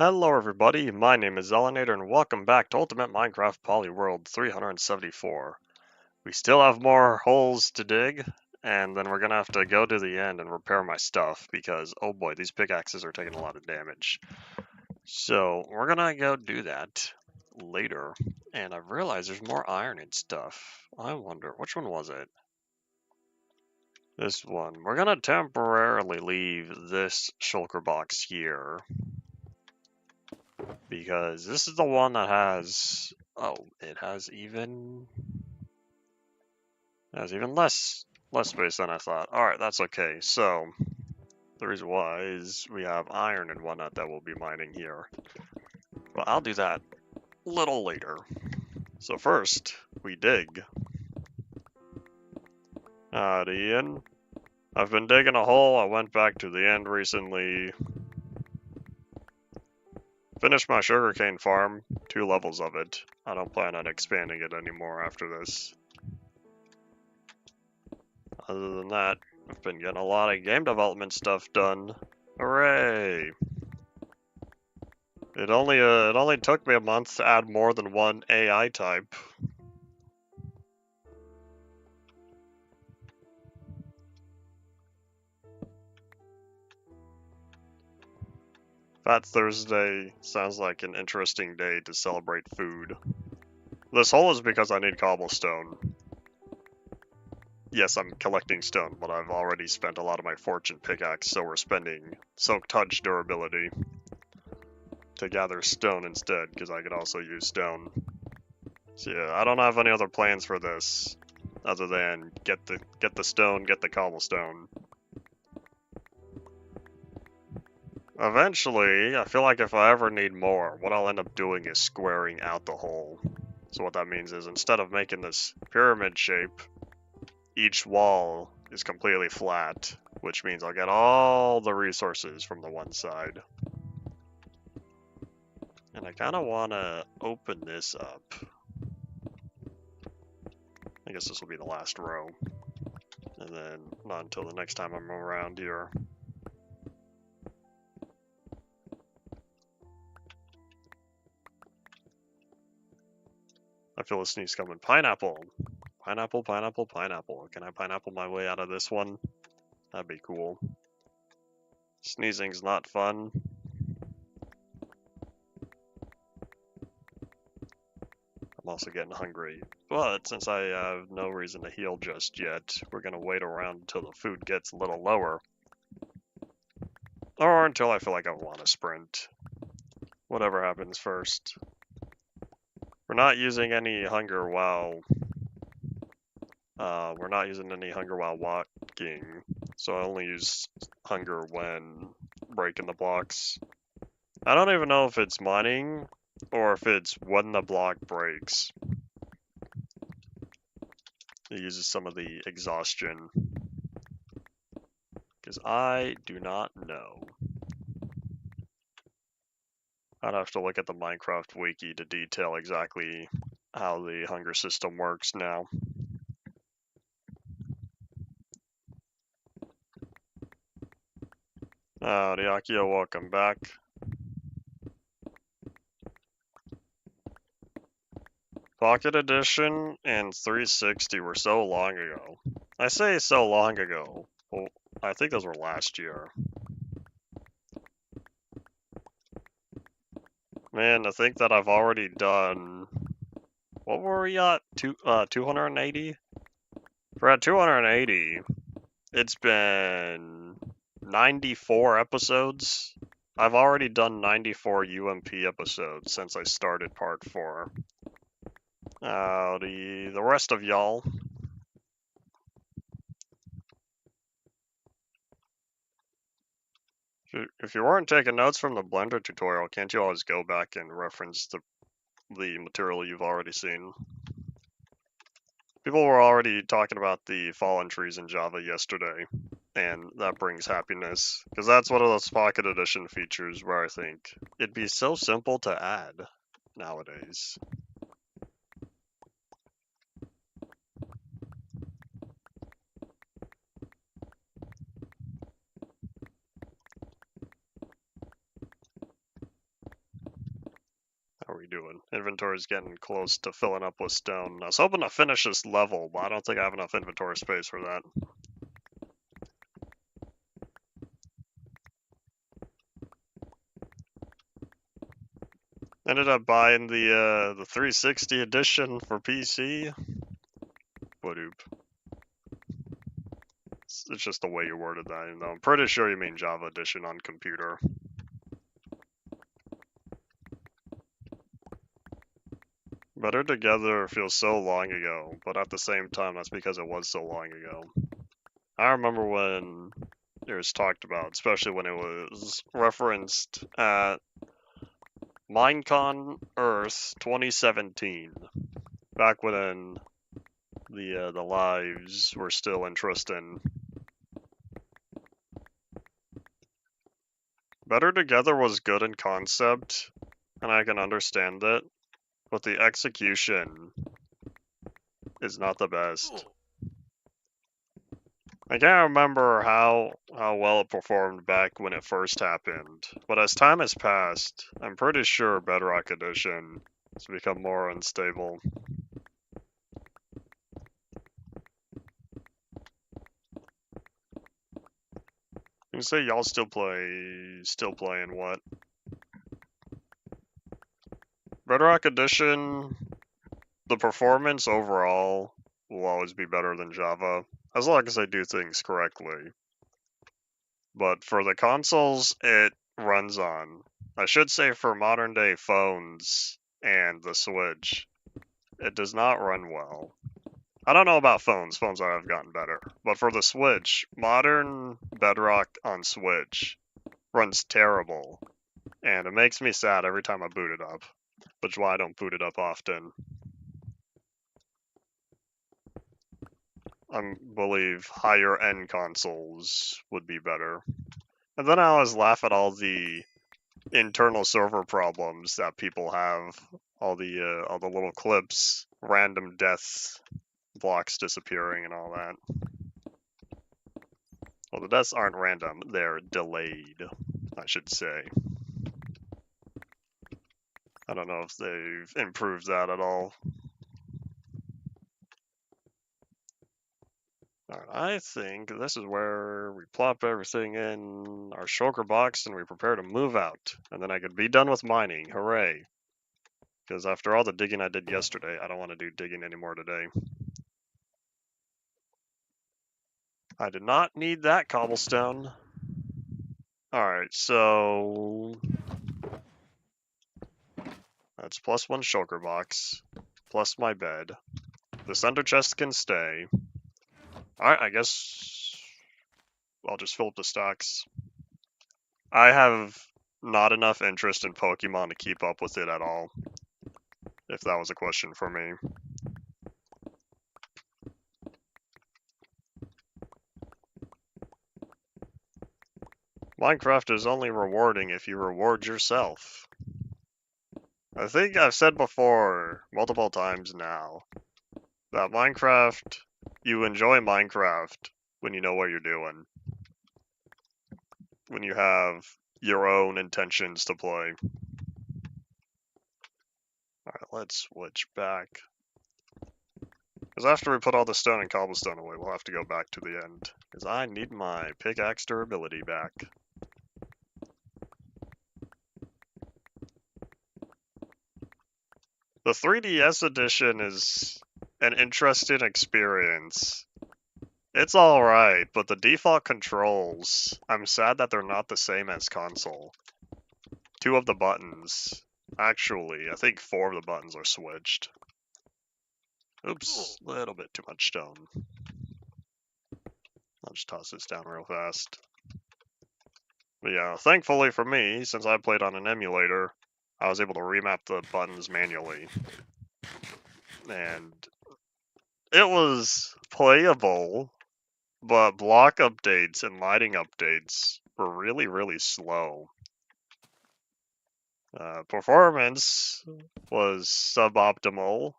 Hello everybody, my name is Zelinator and welcome back to Ultimate Minecraft Polyworld 374. We still have more holes to dig, and then we're gonna have to go to the end and repair my stuff because, oh boy, these pickaxes are taking a lot of damage. So, we're gonna go do that later, and I've realized there's more iron and stuff. I wonder, which one was it? This one. We're gonna temporarily leave this shulker box here because this is the one that has it has even less space than I thought. Alright, that's okay. So the reason why is we have iron and whatnot that we'll be mining here. But I'll do that a little later. So first we dig. The end. I've been digging a hole. I went back to the end recently. Finished my sugarcane farm, 2 levels of it. I don't plan on expanding it anymore after this. Other than that, I've been getting a lot of game development stuff done. Hooray! It only took me a month to add more than one AI type. Fat Thursday sounds like an interesting day to celebrate food. This hole is because I need cobblestone. Yes, I'm collecting stone, but I've already spent a lot of my fortune pickaxe, so we're spending Soak Touch durability to gather stone instead, because I could also use stone. So yeah, I don't have any other plans for this, other than get the stone, get the cobblestone. Eventually, I feel like if I ever need more, what I'll end up doing is squaring out the hole. So what that means is instead of making this pyramid shape, each wall is completely flat, which means I'll get all the resources from the one side. And I kind of want to open this up. I guess this will be the last row. And then not until the next time I'm around here. I feel a sneeze coming. Pineapple! Pineapple, pineapple, pineapple. Can I pineapple my way out of this one? That'd be cool. Sneezing's not fun. I'm also getting hungry. But since I have no reason to heal just yet, we're gonna wait around until the food gets a little lower. Or until I feel like I want to sprint. Whatever happens first. We're not using any hunger while walking, so I only use hunger when breaking the blocks. I don't even know if it's mining or if it's when the block breaks. It uses some of the exhaustion. Because I do not know. I'd have to look at the Minecraft wiki to detail exactly how the hunger system works now. Ryakio, welcome back. Pocket Edition and 360 were so long ago. I say so long ago. Well, I think those were last year. Man, to think that I've already done... What were we at? 280? We're at 280. It's been 94 episodes. I've already done 94 UMP episodes since I started part 4. The rest of y'all. If you weren't taking notes from the Blender tutorial, can't you always go back and reference the material you've already seen? People were already talking about the fallen trees in Java yesterday, and that brings happiness, because that's one of those Pocket Edition features where I think it'd be so simple to add nowadays. we doing? Inventory's getting close to filling up with stone. I was hoping to finish this level, but I don't think I have enough inventory space for that. Ended up buying the 360 edition for PC. Whadoop. It's just the way you worded that, you know. I'm pretty sure you mean Java edition on computer. Better Together feels so long ago, but at the same time, that's because it was so long ago. I remember when it was talked about, especially when it was referenced at Minecon Earth 2017, back when the lives were still interesting. Better Together was good in concept, and I can understand it, but the execution is not the best. I can't remember how well it performed back when it first happened, but as time has passed, I'm pretty sure Bedrock Edition has become more unstable. You say y'all still playing what? Bedrock Edition, the performance overall will always be better than Java, as long as I do things correctly. But for the consoles it runs on, I should say for modern day phones and the Switch, it does not run well. I don't know about phones. Phones have gotten better. But for the Switch, modern Bedrock on Switch runs terrible. And it makes me sad every time I boot it up, which is why I don't boot it up often. I believe higher end consoles would be better. And then I always laugh at all the internal server problems that people have. All the little clips, random deaths, blocks disappearing, and all that. Well, the deaths aren't random, they're delayed, I should say. I don't know if they've improved that at all. Alright, I think this is where we plop everything in our shulker box and we prepare to move out. And then I could be done with mining, hooray. Because after all the digging I did yesterday, I don't want to do digging anymore today. I did not need that cobblestone. Alright, so that's plus one shulker box, plus my bed. The center chest can stay. Alright, I guess I'll just fill up the stacks. I have not enough interest in Pokemon to keep up with it at all, if that was a question for me. Minecraft is only rewarding if you reward yourself. I think I've said before, multiple times now, that Minecraft, you enjoy Minecraft when you know what you're doing. When you have your own intentions to play. Alright, let's switch back. Because after we put all the stone and cobblestone away, we'll have to go back to the end. Because I need my pickaxe durability back. The 3DS edition is an interesting experience. It's alright, but the default controls, I'm sad that they're not the same as console. 2 of the buttons, actually, I think 4 of the buttons are switched. Oops, a little bit too much stone. I'll just toss this down real fast. But yeah, thankfully for me, since I played on an emulator, I was able to remap the buttons manually. And it was playable, but block updates and lighting updates were really, really slow. Performance was suboptimal,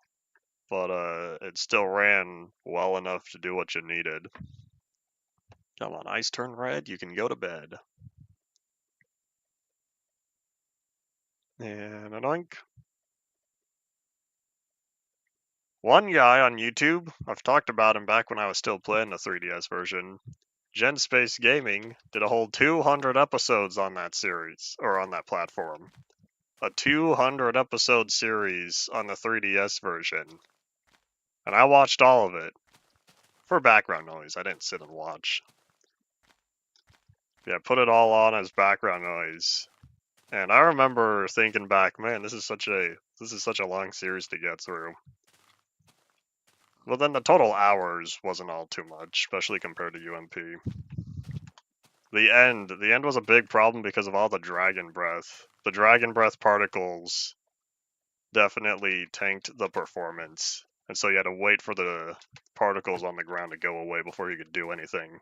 but it still ran well enough to do what you needed. Come on, ice turn red, you can go to bed. And an oink. One guy on YouTube, I've talked about him back when I was still playing the 3DS version, Gen Space Gaming, did a whole 200 episodes on that series, or on that platform. A 200 episode series on the 3DS version. And I watched all of it. For background noise, I didn't sit and watch. Yeah, put it all on as background noise. And I remember thinking back, man, this is such a long series to get through. Well, then the total hours wasn't all too much, especially compared to UMP. The end was a big problem because of all the dragon breath. The dragon breath particles definitely tanked the performance, and so you had to wait for the particles on the ground to go away before you could do anything,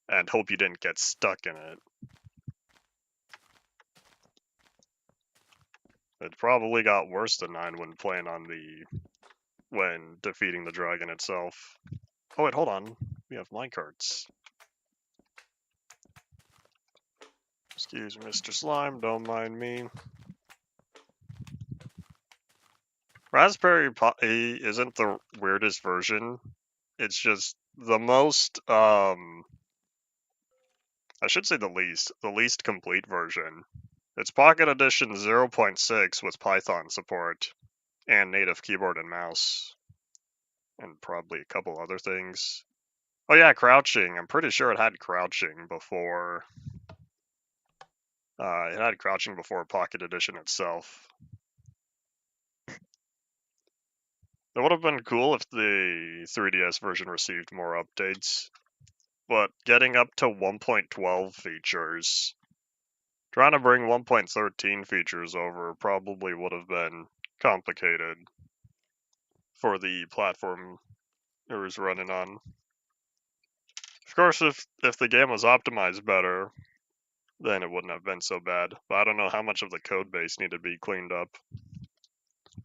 and hope you didn't get stuck in it. It probably got worse than 9 when defeating the dragon itself. Oh wait, hold on. We have minecarts. Excuse Mr. Slime, don't mind me. Raspberry Pi isn't the weirdest version. It's just the most, I should say the least complete version. It's Pocket Edition 0.6 with Python support and native keyboard and mouse, and probably a couple other things. Oh yeah, crouching. I'm pretty sure it had crouching before. It had crouching before Pocket Edition itself. It would have been cool if the 3DS version received more updates, but getting up to 1.12 features, trying to bring 1.13 features over probably would have been complicated for the platform it was running on. Of course, if the game was optimized better, then it wouldn't have been so bad, but I don't know how much of the code base needed to be cleaned up.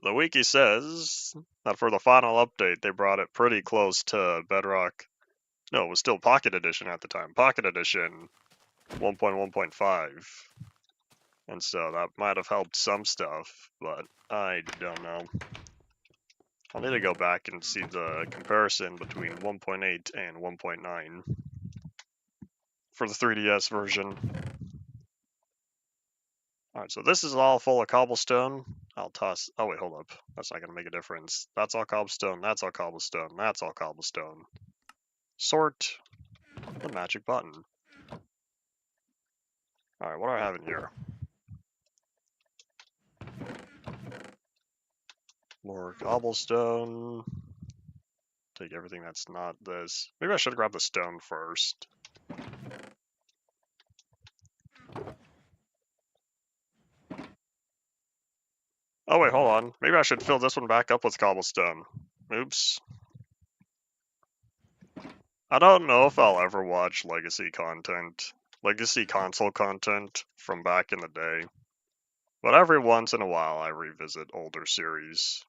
The wiki says that for the final update, they brought it pretty close to Bedrock. No, it was still Pocket Edition at the time. Pocket Edition 1.1.5. And so that might have helped some stuff, but I don't know. I'll need to go back and see the comparison between 1.8 and 1.9 for the 3DS version. Alright, so this is all full of cobblestone. I'll toss... Oh wait, hold up. That's not going to make a difference. That's all cobblestone, that's all cobblestone, that's all cobblestone. Sort the magic button. Alright, what do I have in here? More cobblestone. Take everything that's not this. Maybe I should grab the stone first. Oh wait, hold on. Maybe I should fill this one back up with cobblestone. Oops. I don't know if I'll ever watch legacy console content from back in the day. But every once in a while I revisit older series.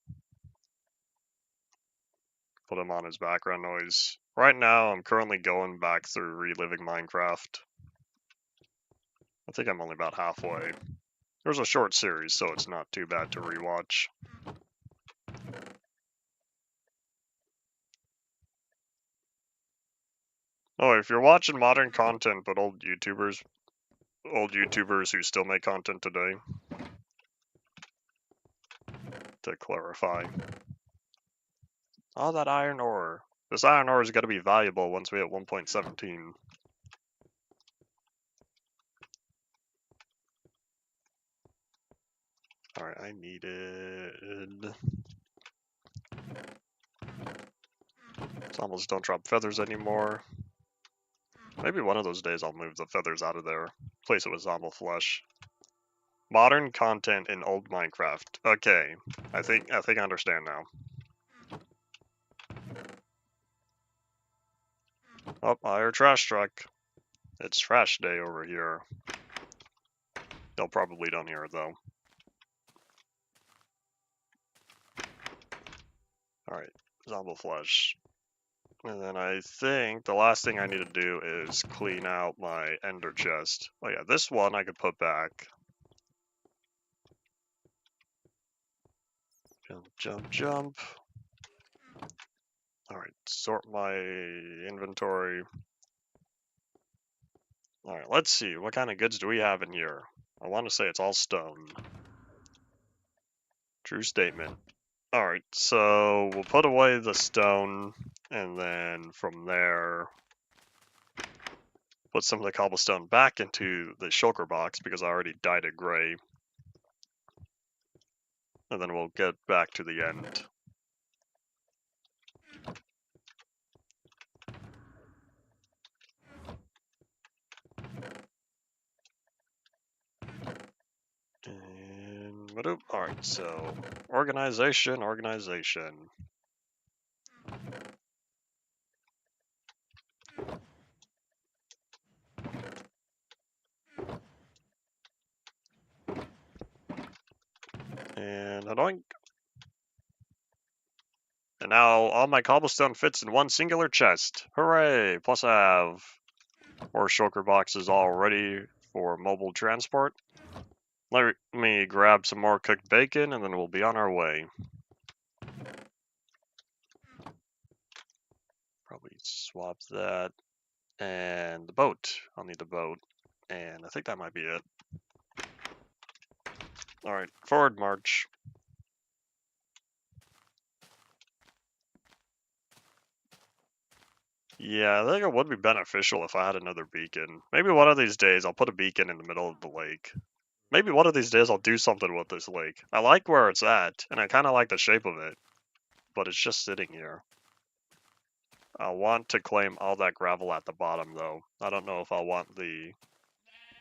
Put them on as background noise. Right now I'm currently going back through reliving Minecraft. I think I'm only about halfway. There's a short series, so it's not too bad to rewatch. Oh, if you're watching modern content but old YouTubers who still make content today, to clarify. Oh, that iron ore. This iron ore is going to be valuable once we hit 1.17. Alright, I needed... Zombies don't drop feathers anymore. Maybe one of those days I'll move the feathers out of there. Replace it with zombie flesh. Modern content in old Minecraft. Okay, I think I understand now. Oh, I hear trash truck. It's trash day over here. They'll probably don't hear it though. Alright, zombie flesh. And then I think the last thing I need to do is clean out my ender chest. Oh yeah, this one I could put back. Jump, jump, jump. Alright, sort my inventory. Alright, let's see. What kind of goods do we have in here? I want to say it's all stone. True statement. Alright, so we'll put away the stone, and then from there, put some of the cobblestone back into the shulker box because I already dyed it gray. And then we'll get back to the end. And alright, so organization. And anoink. And now all my cobblestone fits in one singular chest. Hooray! Plus I have 4 shulker boxes all ready for mobile transport. Let me grab some more cooked bacon and then we'll be on our way. Probably swap that. And the boat. I'll need the boat. And I think that might be it. Alright, forward march. Yeah, I think it would be beneficial if I had another beacon. Maybe one of these days I'll put a beacon in the middle of the lake. Maybe one of these days I'll do something with this lake. I like where it's at, and I kind of like the shape of it, but it's just sitting here. I want to claim all that gravel at the bottom, though. I don't know if I want the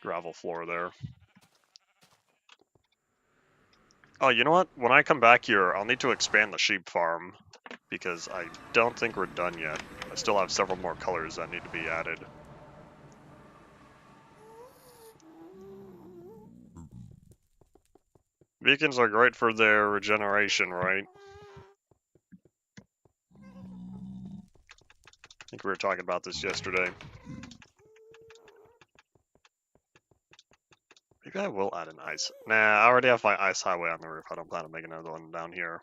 gravel floor there. Oh, you know what? When I come back here, I'll need to expand the sheep farm, because I don't think we're done yet. I still have several more colors that need to be added. Beacons are great for their regeneration, right? I think we were talking about this yesterday. Maybe I will add an ice. Nah, I already have my ice highway on the roof. I don't plan to make another one down here.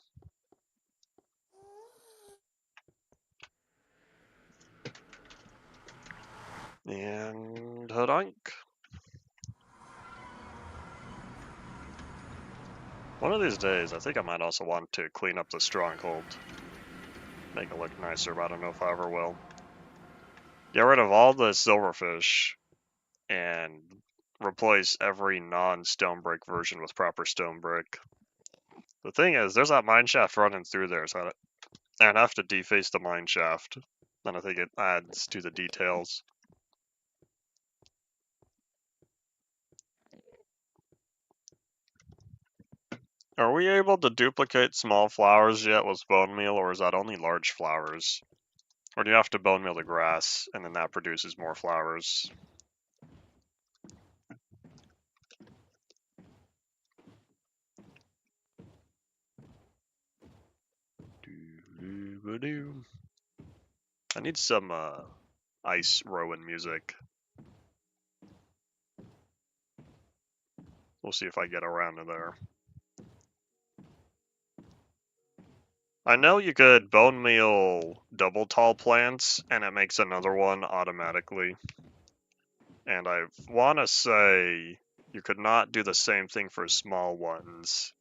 And hodonk. One of these days, I think I might also want to clean up the stronghold. Make it look nicer, but I don't know if I ever will. Get rid of all the silverfish and replace every non-stone brick version with proper stone brick. The thing is, there's that mine shaft running through there, so I'd have to deface the mine shaft. Then I think it adds to the details. Are we able to duplicate small flowers yet with bone meal, or is that only large flowers? Or do you have to bone meal the grass, and then that produces more flowers? I need some ice Rowan music. We'll see if I get around to there. I know you could bone meal double tall plants, and it makes another one automatically. And I want to say you could not do the same thing for small ones,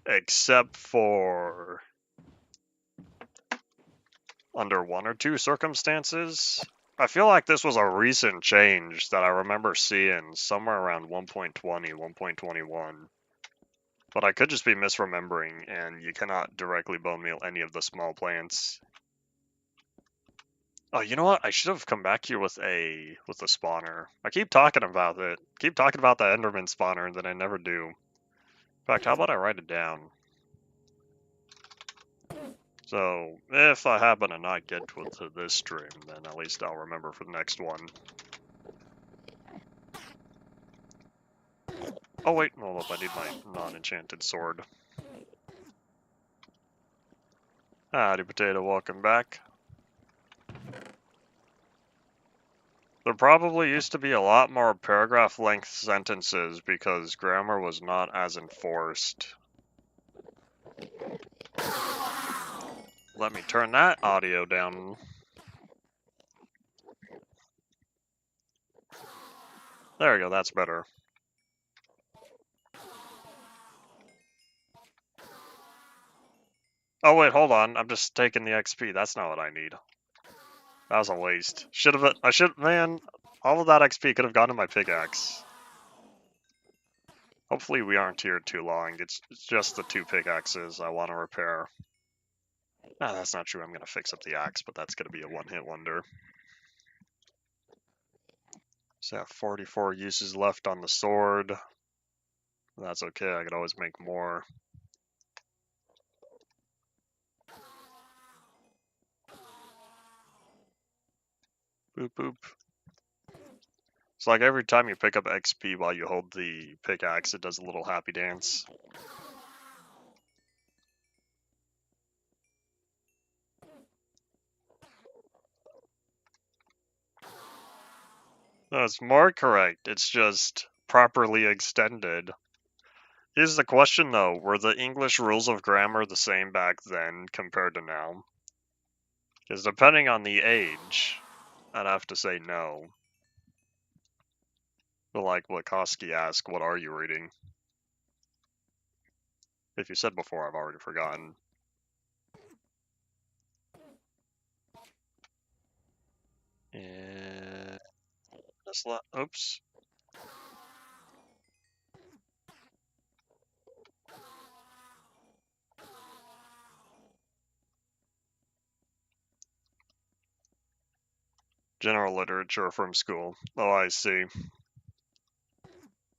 except for under 1 or 2 circumstances. I feel like this was a recent change that I remember seeing somewhere around 1.20, 1.21. But I could just be misremembering, and you cannot directly bone meal any of the small plants. Oh, you know what? I should have come back here with a spawner. I keep talking about it. Keep talking about the Enderman spawner, and then I never do. In fact, how about I write it down? So, if I happen to not get to this stream, then at least I'll remember for the next one. Oh wait, hold up, I need my non-enchanted sword. Howdy potato, welcome back. There probably used to be a lot more paragraph length sentences because grammar was not as enforced. Let me turn that audio down. There we go, that's better. Oh wait, hold on. I'm just taking the XP. That's not what I need. That was a waste. Man, all of that XP could have gone to my pickaxe. Hopefully we aren't here too long. It's just the 2 pickaxes I want to repair. Ah, that's not true. I'm going to fix up the axe, but that's going to be a one-hit wonder. So I have 44 uses left on the sword. That's okay. I could always make more. Boop, boop. It's like every time you pick up XP while you hold the pickaxe, it does a little happy dance. No, it's more correct. It's just properly extended. Here's the question though, were the English rules of grammar the same back then compared to now? Because depending on the age, I'd have to say no. But like what Koski asked, what are you reading? If you said before, I've already forgotten. And oops. General literature from school. Oh, I see.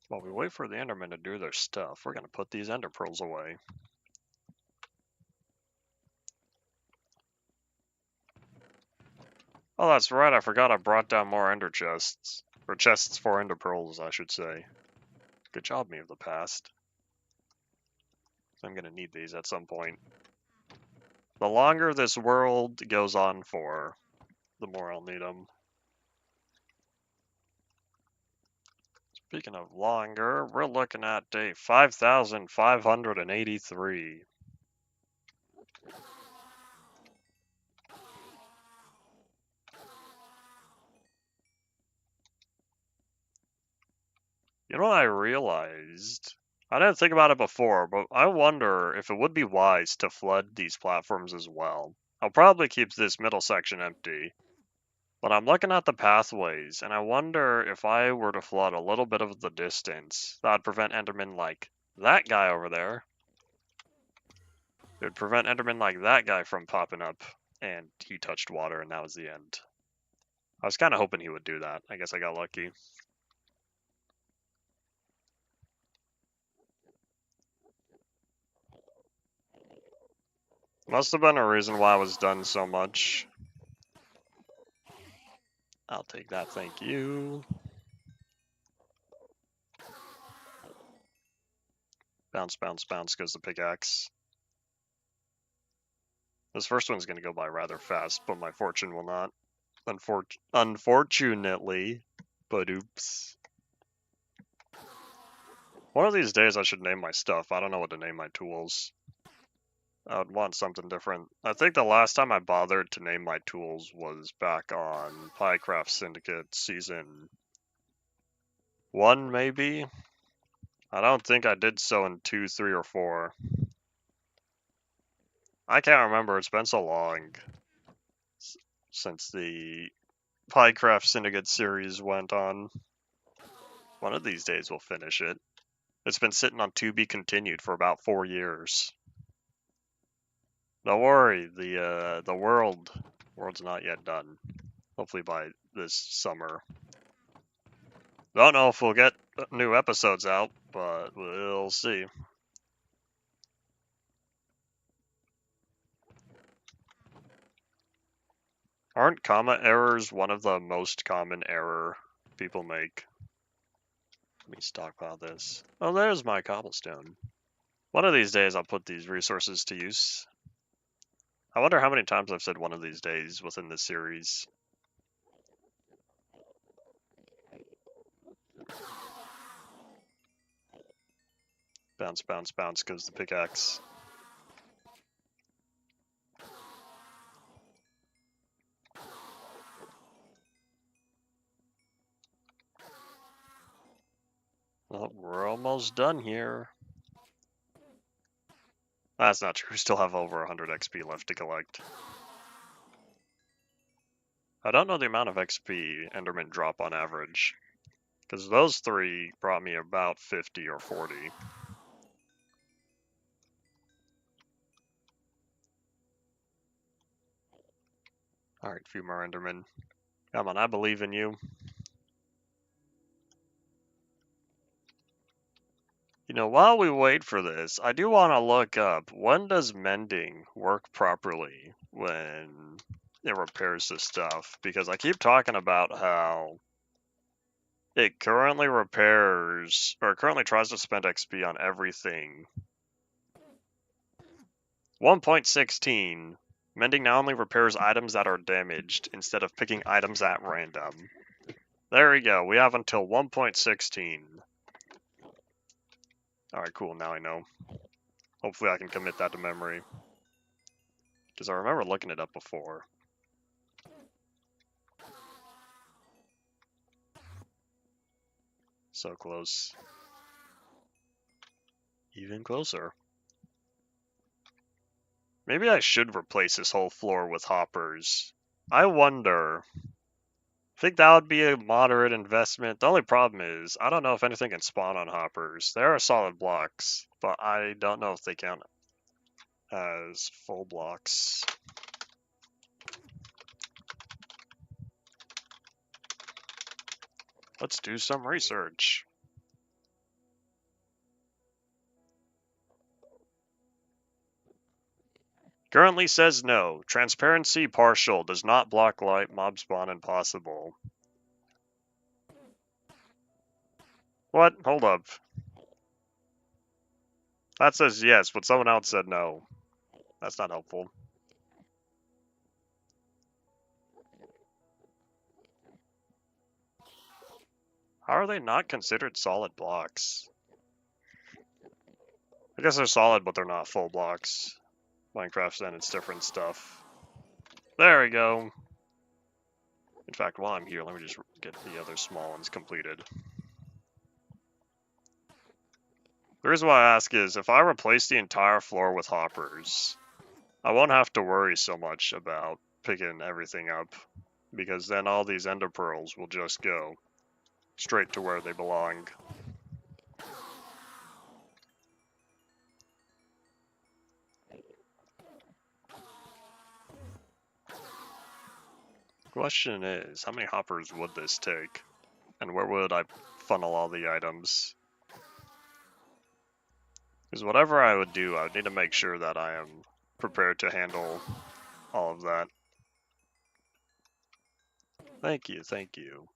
While we wait for the Endermen to do their stuff, we're gonna put these Ender Pearls away. Oh, that's right, I forgot I brought down more Ender chests. Or chests for Ender Pearls, I should say. Good job, me of the past. I'm gonna need these at some point. The longer this world goes on for, the more I'll need them. Speaking of longer, we're looking at day 5,583. You know what I realized? I didn't think about it before, but I wonder if it would be wise to flood these platforms as well. I'll probably keep this middle section empty, but I'm looking at the pathways, and I wonder if I were to flood a little bit of the distance, that would prevent Endermen like that guy over there. It would prevent Endermen like that guy from popping up, and he touched water, and that was the end. I was kind of hoping he would do that. I guess I got lucky. Must have been a reason why I was done so much. I'll take that, thank you. Bounce, bounce, bounce goes the pickaxe. This first one's going to go by rather fast, but my fortune will not. Unfortunately. But oops. One of these days I should name my stuff. I don't know what to name my tools. I would want something different. I think the last time I bothered to name my tools was back on Piecraft Syndicate Season 1, maybe? I don't think I did so in 2, 3, or 4. I can't remember, it's been so long since the Piecraft Syndicate series went on. One of these days we'll finish it. It's been sitting on to be continued for about 4 years. Don't worry, the world's not yet done. Hopefully by this summer. Don't know if we'll get new episodes out, but we'll see. Aren't comma errors one of the most common error people make? Let me stockpile this. Oh, there's my cobblestone. One of these days I'll put these resources to use. I wonder how many times I've said one of these days within this series. Bounce, bounce, bounce goes the pickaxe. We're almost done here. That's not true. We still have over 100 XP left to collect. I don't know the amount of XP Endermen drop on average, because those three brought me about 50 or 40. Alright, a few more Endermen. Come on, I believe in you. You know, while we wait for this, I do want to look up, when does mending work properly when it repairs this stuff? Because I keep talking about how it currently repairs, or currently tries to spend XP on everything. 1.16. Mending now only repairs items that are damaged instead of picking items at random. There we go. We have until 1.16. Alright, cool. Now I know. Hopefully I can commit that to memory. Because I remember looking it up before. So close. Even closer. Maybe I should replace this whole floor with hoppers. I wonder. I think that would be a moderate investment. The only problem is, I don't know if anything can spawn on hoppers. There are solid blocks, but I don't know if they count as full blocks. Let's do some research. Currently says no. Transparency partial. Does not block light. Mob spawn impossible. What? Hold up. That says yes, but someone else said no. That's not helpful. How are they not considered solid blocks? I guess they're solid, but they're not full blocks. Minecraft then it's different stuff. There we go. In fact, while I'm here, let me just get the other small ones completed. The reason why I ask is, if I replace the entire floor with hoppers, I won't have to worry so much about picking everything up, because then all these ender pearls will just go straight to where they belong. Question is, how many hoppers would this take? And where would I funnel all the items? Because whatever I would do, I would need to make sure that I am prepared to handle all of that. Thank you, thank you.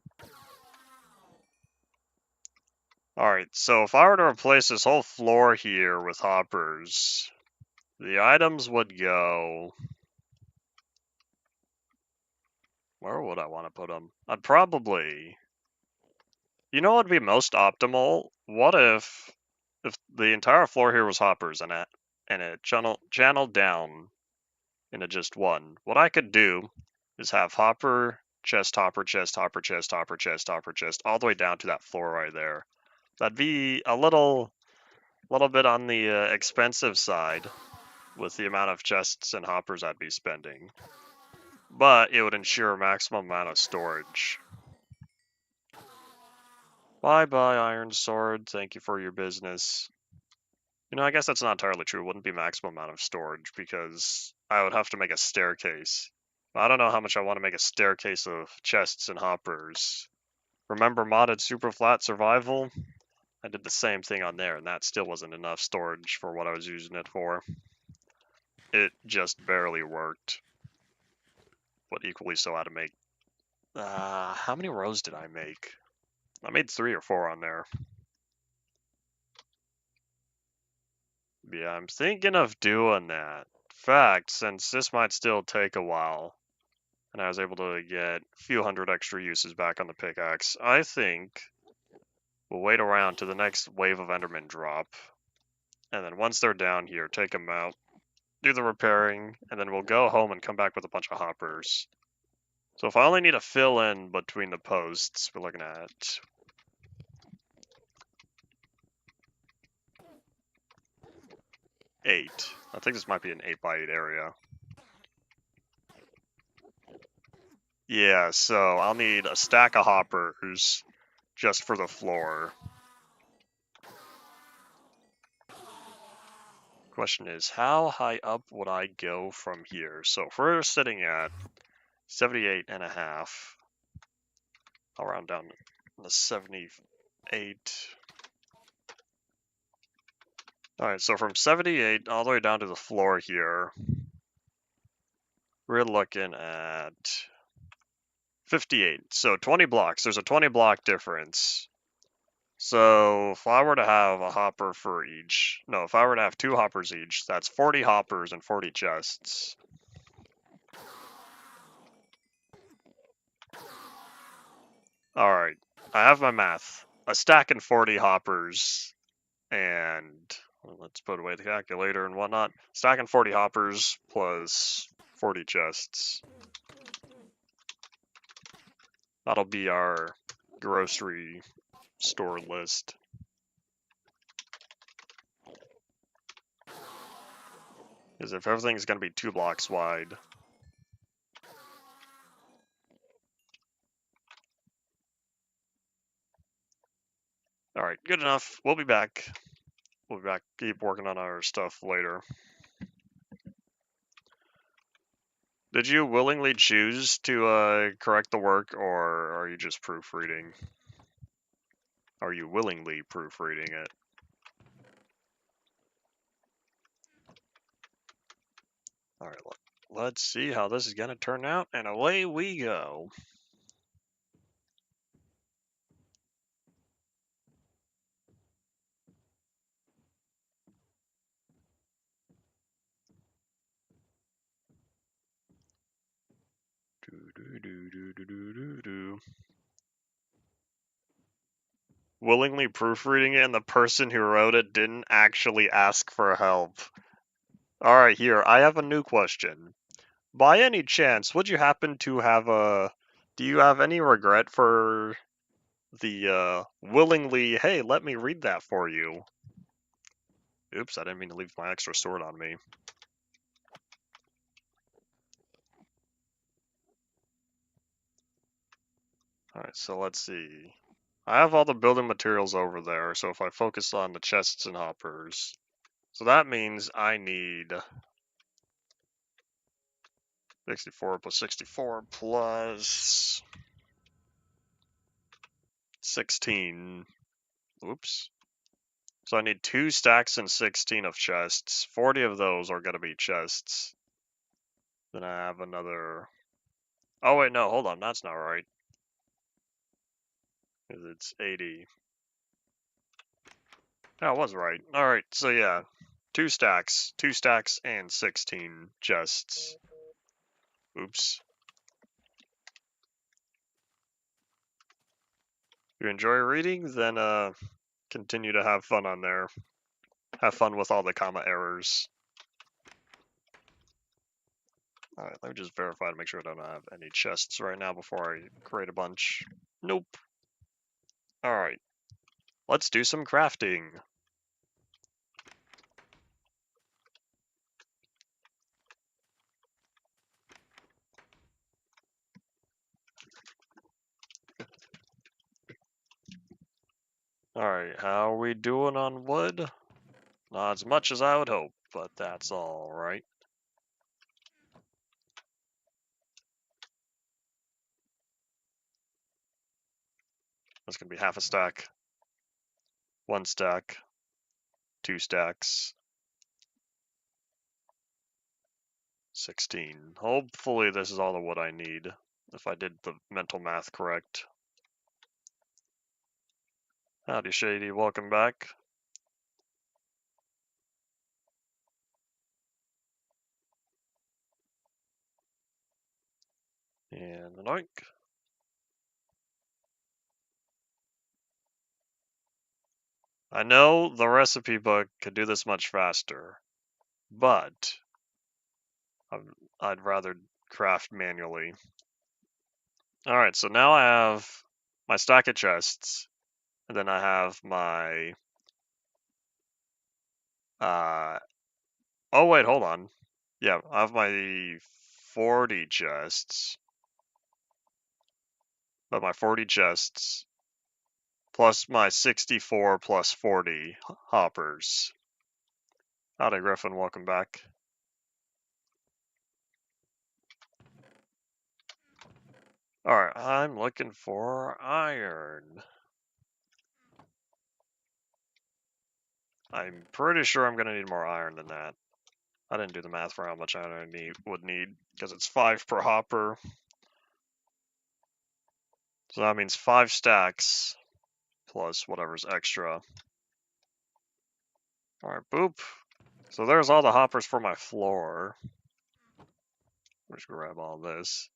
Alright, so if I were to replace this whole floor here with hoppers, the items would go... Where would I want to put them? I'd probably... You know what would be most optimal? What if the entire floor here was hoppers and it channeled down into just one? What I could do is have hopper, chest, hopper, chest, hopper, chest, hopper, chest, hopper, chest, all the way down to that floor right there. That'd be a little bit on the expensive side with the amount of chests and hoppers I'd be spending, but it would ensure maximum amount of storage. Bye-bye, Iron Sword. Thank you for your business. You know, I guess that's not entirely true. It wouldn't be maximum amount of storage because I would have to make a staircase. I don't know how much I want to make a staircase of chests and hoppers. Remember modded super flat survival? I did the same thing on there, and that still wasn't enough storage for what I was using it for. It just barely worked. But equally so, I had to make... how many rows did I make? I made 3 or 4 on there. Yeah, I'm thinking of doing that. In fact, since this might still take a while, and I was able to get a few hundred extra uses back on the pickaxe, I think we'll wait around to the next wave of Enderman drop. And then once they're down here, take them out, do the repairing, and then we'll go home and come back with a bunch of hoppers. So if I only need to fill in between the posts, we're looking at 8. I think this might be an 8x8 area. Yeah, so I'll need a stack of hoppers just for the floor. Question is, how high up would I go from here? So if we're sitting at 78.5, I'll round down to 78. Alright, so from 78 all the way down to the floor here, we're looking at 58. So 20 blocks. There's a 20 block difference. So if I were to have a hopper for each, no, if I were to have 2 hoppers each, that's 40 hoppers and 40 chests. Alright, I have my math. A stack and 40 hoppers, and well, let's put away the calculator and whatnot. Stack and 40 hoppers plus 40 chests. That'll be our grocery store list. Because if everything's going to be 2 blocks wide. Alright, good enough. We'll be back. We'll be back. Keep working on our stuff later. Did you willingly choose to correct the work, or are you just proofreading? Are you willingly proofreading it? Alright, let's see how this is going to turn out, and away we go. Willingly proofreading it, and the person who wrote it didn't actually ask for help. Alright, here, I have a new question. By any chance, would you happen to have do you have any regret for the willingly, hey, let me read that for you? Oops, I didn't mean to leave my extra sword on me. Alright, so let's see. I have all the building materials over there, so if I focus on the chests and hoppers. So that means I need 64 plus 64 plus 16. Oops. So I need 2 stacks and 16 of chests. 40 of those are going to be chests. Then I have another... Oh wait, no, hold on, that's not right. Because it's 80. That was right. Alright, so yeah. 2 stacks and 16 chests. Oops. If you enjoy reading, then continue to have fun on there. Have fun with all the comma errors. Alright, let me just verify to make sure I don't have any chests right now before I create a bunch. Nope. Alright. Let's do some crafting. Alright, how are we doing on wood? Not as much as I would hope, but that's alright. That's gonna be half a stack. 1 stack. 2 stacks. 16. Hopefully this is all the wood I need, if I did the mental math correct. Howdy Shady, welcome back. And anoink. I know the recipe book could do this much faster, but I'd rather craft manually. Alright, so now I have my stack of chests, and then I have my Oh wait, hold on. Yeah, I have my 40 chests. But my 40 chests plus my 64 plus 40 hoppers. Howdy, Griffin. Welcome back. Alright, I'm looking for iron. I'm pretty sure I'm going to need more iron than that. I didn't do the math for how much iron I would need, because it's 5 per hopper. So that means 5 stacks, plus whatever's extra. Alright, boop. So there's all the hoppers for my floor. Let's grab all this.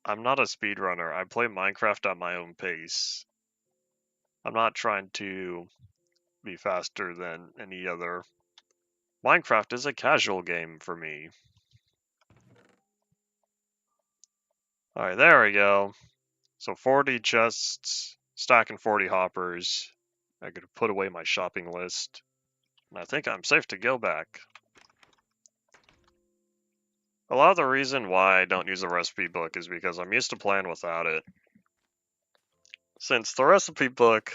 I'm not a speedrunner. I play Minecraft at my own pace. I'm not trying to be faster than any other. Minecraft is a casual game for me. Alright, there we go. So 40 chests, stacking 40 hoppers. I could put away my shopping list. And I think I'm safe to go back. A lot of the reason why I don't use a recipe book is because I'm used to playing without it. Since the recipe book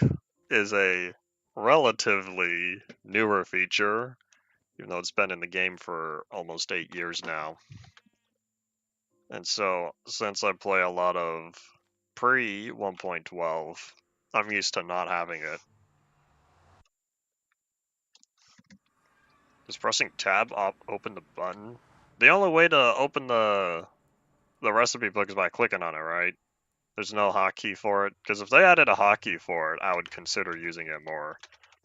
is a relatively newer feature, even though it's been in the game for almost 8 years now. And so, since I play a lot of pre 1.12, I'm used to not having it. Does pressing tab open the button? The only way to open the recipe book is by clicking on it, right? There's no hotkey for it, because if they added a hotkey for it, I would consider using it more.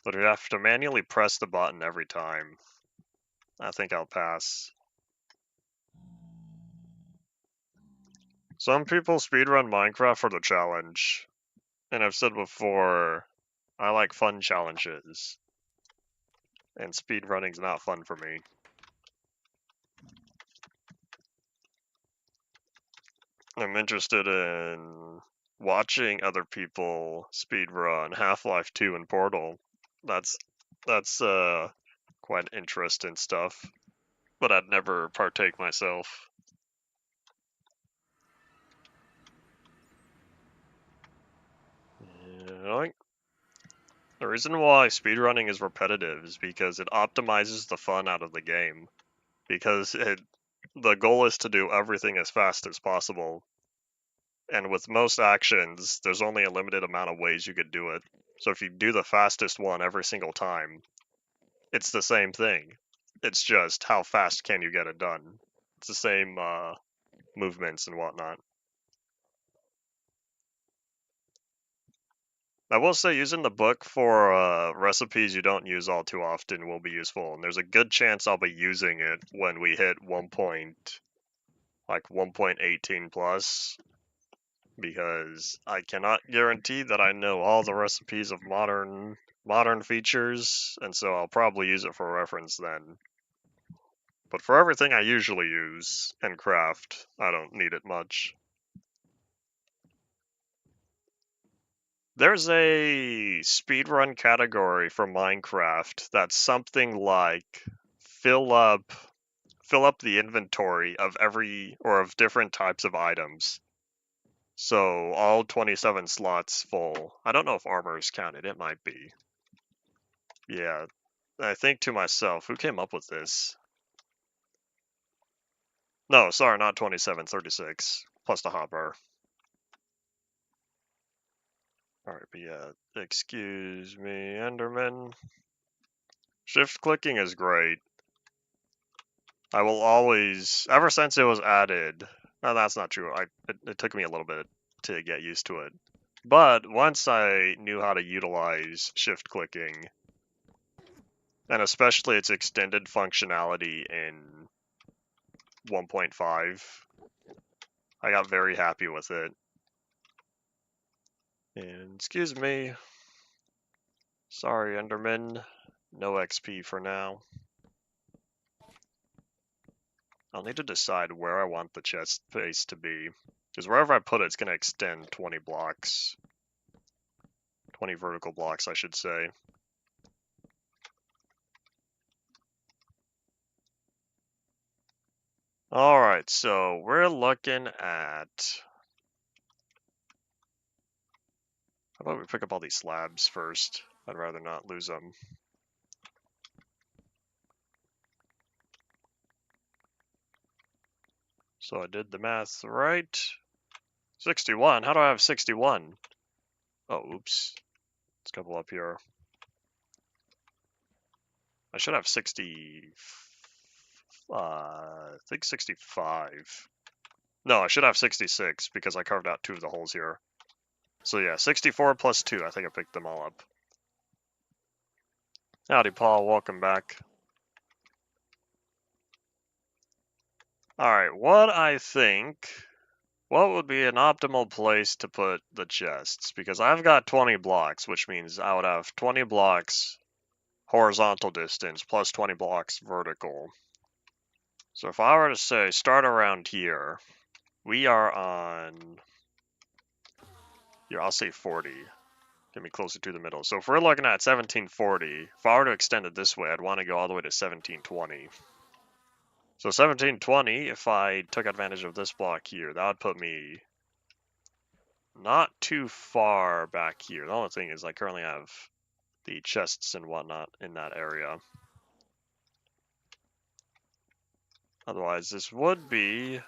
But you have to manually press the button every time. I think I'll pass. Some people speedrun Minecraft for the challenge. And I've said before, I like fun challenges. And speedrunning's not fun for me. I'm interested in watching other people speedrun Half-Life 2 and Portal. That's quite interesting stuff. But I'd never partake myself. Yeah, the reason why speedrunning is repetitive is because it optimizes the fun out of the game. Because the goal is to do everything as fast as possible. And with most actions, there's only a limited amount of ways you could do it. So if you do the fastest one every single time, it's the same thing. It's just how fast can you get it done. It's the same movements and whatnot. I will say using the book for recipes you don't use all too often will be useful, and there's a good chance I'll be using it when we hit 1.18 plus, because I cannot guarantee that I know all the recipes of modern features, and so I'll probably use it for reference then. But for everything I usually use and craft, I don't need it much. There's a speedrun category for Minecraft that's something like fill up the inventory of of different types of items. So all 27 slots full. I don't know if armor is counted. It might be. Yeah. I think to myself, who came up with this? No, sorry, not 27, 36. Plus the hopper. Alright, but yeah. Excuse me, Enderman. Shift clicking is great. I will always, ever since it was added, no, that's not true. It took me a little bit to get used to it. But once I knew how to utilize shift clicking, and especially its extended functionality in 1.5, I got very happy with it. And excuse me. Sorry, Enderman. No XP for now. I'll need to decide where I want the chest space to be. Because wherever I put it, it's going to extend 20 blocks. 20 vertical blocks, I should say. Alright, so we're looking at... How about we pick up all these slabs first? I'd rather not lose them. So I did the math right. 61. How do I have 61? Oh, oops. Let's couple up here. I should have 60... I think 65. No, I should have 66 because I carved out 2 of the holes here. So yeah, 64 plus 2. I think I picked them all up. Howdy, Paul. Welcome back. Alright, what would be an optimal place to put the chests? Because I've got 20 blocks, which means I would have 20 blocks horizontal distance plus 20 blocks vertical. So if I were to say start around here, we are on, yeah, I'll say 40. Get me closer to the middle. So if we're looking at 1740, if I were to extend it this way, I'd want to go all the way to 1720. So 1720, if I took advantage of this block here, that would put me not too far back here. The only thing is I currently have the chests and whatnot in that area. Otherwise, this would be...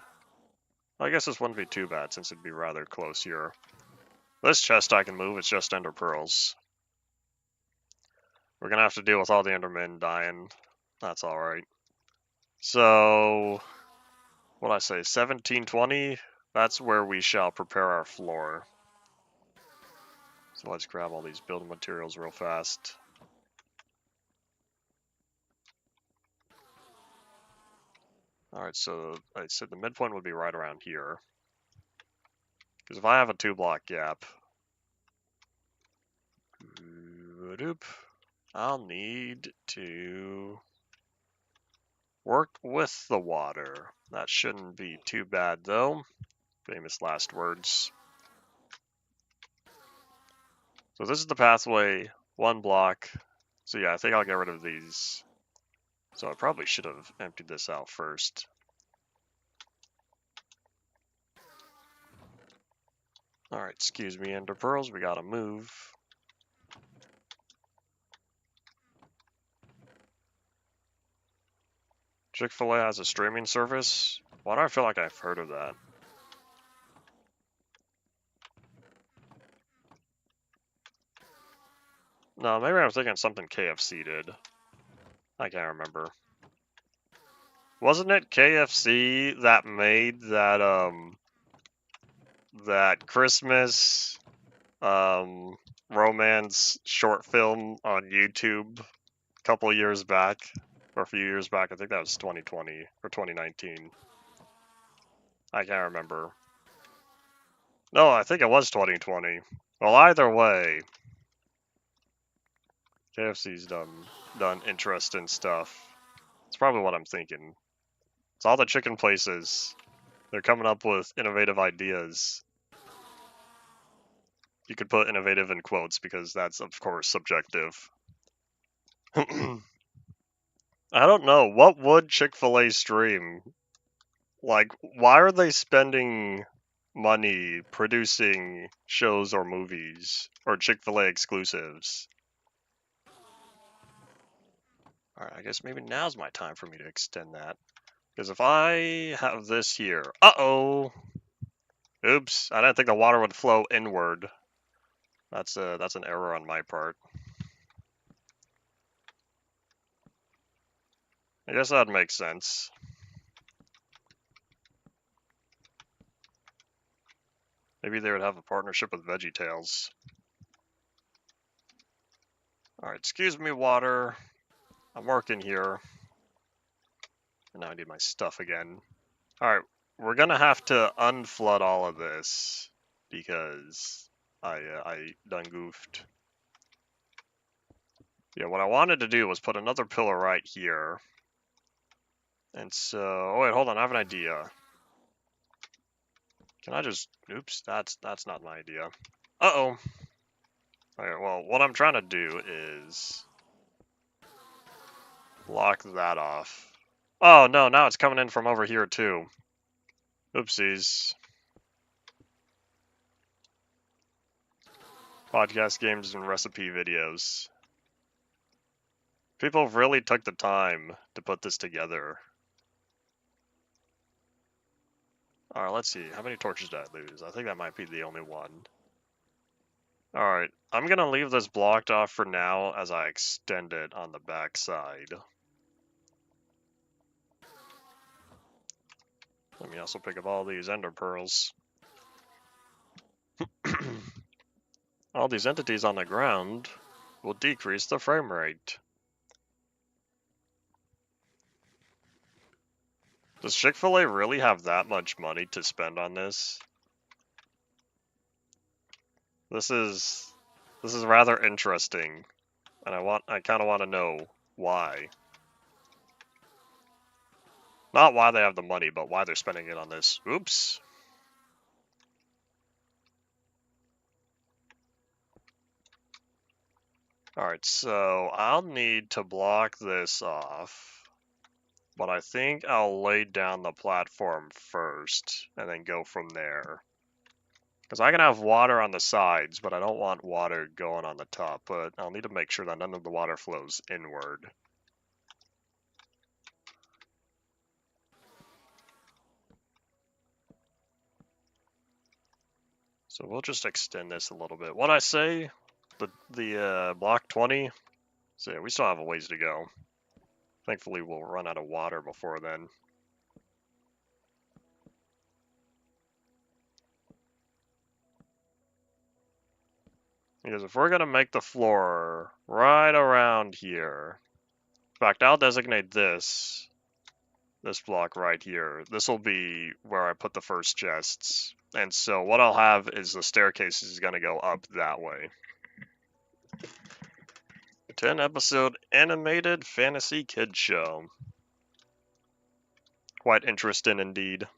I guess this wouldn't be too bad since it'd be rather close here. This chest I can move, it's just ender pearls. We're gonna have to deal with all the endermen dying. That's alright. So, what'd I say, 1720? That's where we shall prepare our floor. So let's grab all these building materials real fast. Alright, so I said the midpoint would be right around here. Because if I have a 2-block gap, I'll need to work with the water. That shouldn't be too bad though. Famous last words. So this is the pathway, 1 block. So yeah, I think I'll get rid of these. So I probably should have emptied this out first. Alright, excuse me, ender pearls, we gotta move. Chick-fil-A has a streaming service? Why do I feel like I've heard of that? No, maybe I'm thinking something KFC did. I can't remember. Wasn't it KFC that made that Christmas romance short film on YouTube a couple years back, or a few years back? I think that was 2020 or 2019. I can't remember. No, I think it was 2020. Well, either way, KFC's done interesting stuff. It's probably what I'm thinking. It's all the chicken places. They're coming up with innovative ideas. You could put innovative in quotes because that's, of course, subjective. I don't know. What would Chick-fil-A stream? Like, why are they spending money producing shows or movies or Chick-fil-A exclusives? Alright, I guess maybe now's my time for me to extend that. Because if I have this here... Uh-oh! Oops, I didn't think the water would flow inward. That's an error on my part. I guess that makes sense. Maybe they would have a partnership with VeggieTales. Alright, excuse me, water. I'm working here. And now I need my stuff again. Alright, we're gonna have to unflood all of this because I done goofed. Yeah, what I wanted to do was put another pillar right here. And so, oh wait, hold on, I have an idea. Can I just... Oops, that's not my idea. Uh-oh. Alright, well, what I'm trying to do is... block that off. Oh, no, now it's coming in from over here, too. Oopsies. Podcast games and recipe videos. People really took the time to put this together. Alright, let's see. How many torches did I lose? I think that might be the only one. Alright, I'm gonna leave this blocked off for now as I extend it on the back side. Let me also pick up all these ender pearls. All these entities on the ground will decrease the frame rate. Does Chick-fil-A really have that much money to spend on this? This is rather interesting, and I kind of want to know why. Not why they have the money, but why they're spending it on this. Oops. Alright, so I'll need to block this off, but I think I'll lay down the platform first, and then go from there. Because I can have water on the sides, but I don't want water going on the top, but I'll need to make sure that none of the water flows inward. So we'll just extend this a little bit. What I say, the block 20, so yeah, we still have a ways to go. Thankfully, we'll run out of water before then. Because if we're going to make the floor right around here, in fact, I'll designate this block right here. This will be where I put the first chests. And so what I'll have is the staircase is going to go up that way. 10-episode animated fantasy kids show. Quite interesting indeed.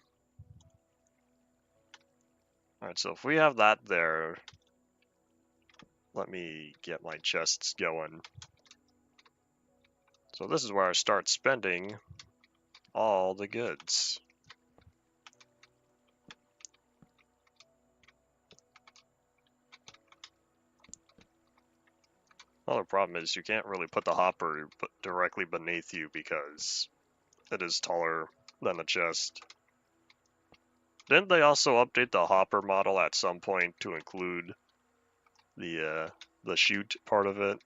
Alright, so if we have that there, let me get my chests going. So this is where I start spending all the goods. Another problem is you can't really put the hopper directly beneath you because it is taller than the chest. Didn't they also update the hopper model at some point to include the chute part of it,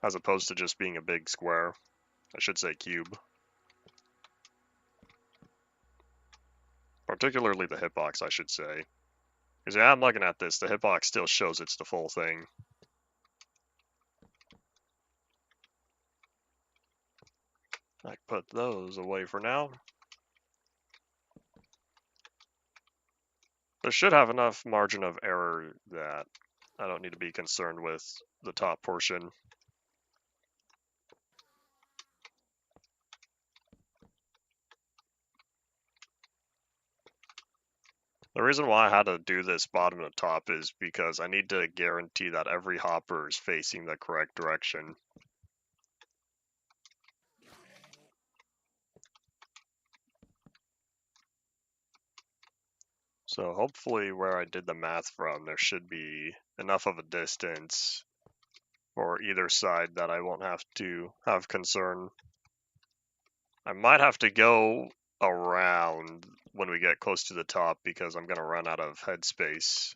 as opposed to just being a big square? I should say cube. Particularly the hitbox, I should say. Because yeah, I'm looking at this, the hitbox still shows it's the full thing. I put those away for now. There should have enough margin of error that I don't need to be concerned with the top portion. The reason why I had to do this bottom to top is because I need to guarantee that every hopper is facing the correct direction. So hopefully where I did the math from, there should be enough of a distance for either side that I won't have to have concern. I might have to go around when we get close to the top because I'm going to run out of headspace.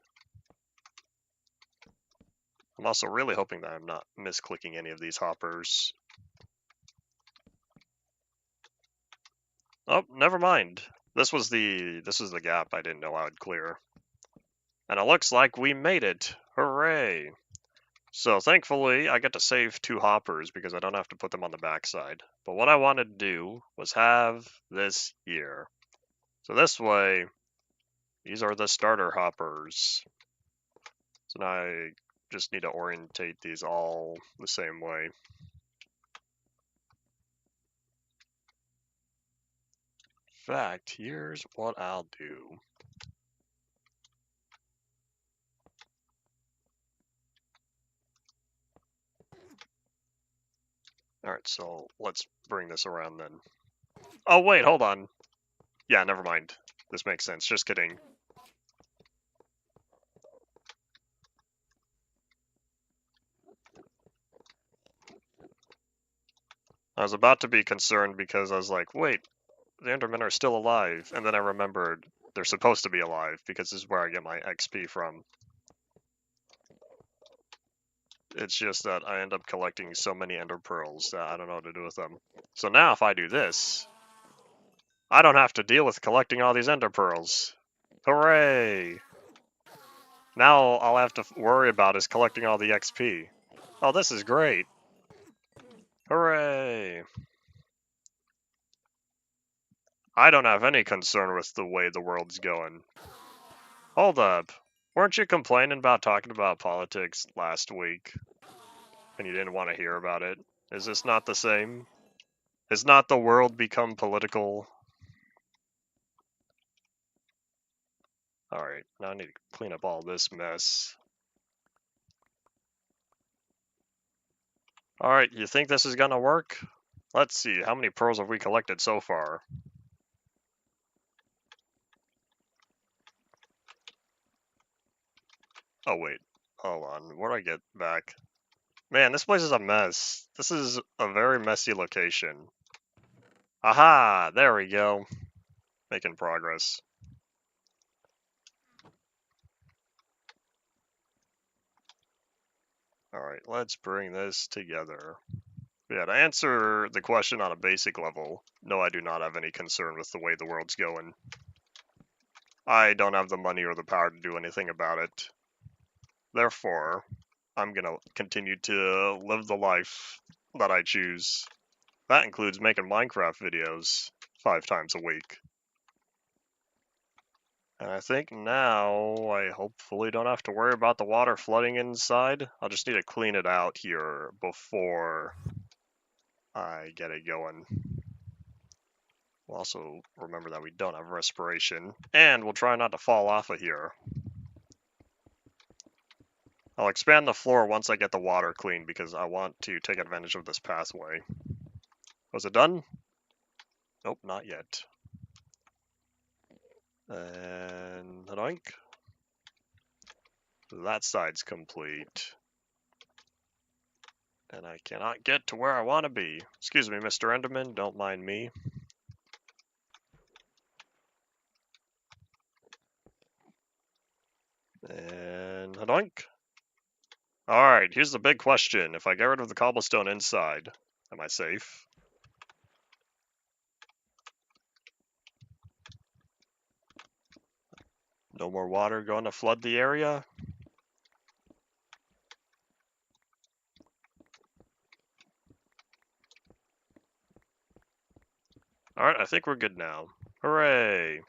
I'm also really hoping that I'm not misclicking any of these hoppers. Oh, never mind. This was the gap I didn't know I would clear. And it looks like we made it. Hooray! So thankfully, I get to save 2 hoppers because I don't have to put them on the backside. But what I wanted to do was have this here. So this way, these are the starter hoppers. So now I just need to orientate these all the same way. fact, here's what I'll do. Alright, so let's bring this around then. Oh, wait, hold on. Yeah, never mind. This makes sense. Just kidding. I was about to be concerned because I was like, wait, the Endermen are still alive. And then I remembered they're supposed to be alive because this is where I get my XP from. It's just that I end up collecting so many Ender Pearls that I don't know what to do with them. So now if I do this, I don't have to deal with collecting all these Ender Pearls. Hooray! Now all I have to worry about is collecting all the XP. Oh, this is great. Hooray! I don't have any concern with the way the world's going. Hold up. Weren't you complaining about talking about politics last week? And you didn't want to hear about it? Is this not the same? Has not the world become political? Alright, now I need to clean up all this mess. Alright, you think this is gonna work? Let's see, how many pearls have we collected so far? Oh wait, hold on, where do I get back? Man, this place is a mess. This is a very messy location. Aha! There we go. Making progress. Alright, let's bring this together. Yeah, to answer the question on a basic level, no, I do not have any concern with the way the world's going. I don't have the money or the power to do anything about it. Therefore, I'm gonna continue to live the life that I choose. That includes making Minecraft videos 5 times a week. And I think now I hopefully don't have to worry about the water flooding inside. I'll just need to clean it out here before I get it going. We'll also remember that we don't have respiration, and we'll try not to fall off of here. I'll expand the floor once I get the water clean because I want to take advantage of this pathway. Was it done? Nope, not yet. And oink. That side's complete. And I cannot get to where I want to be. Excuse me, Mr. Enderman, don't mind me. And oink. Alright, here's the big question. If I get rid of the cobblestone inside, am I safe? No more water going to flood the area? Alright, I think we're good now. Hooray!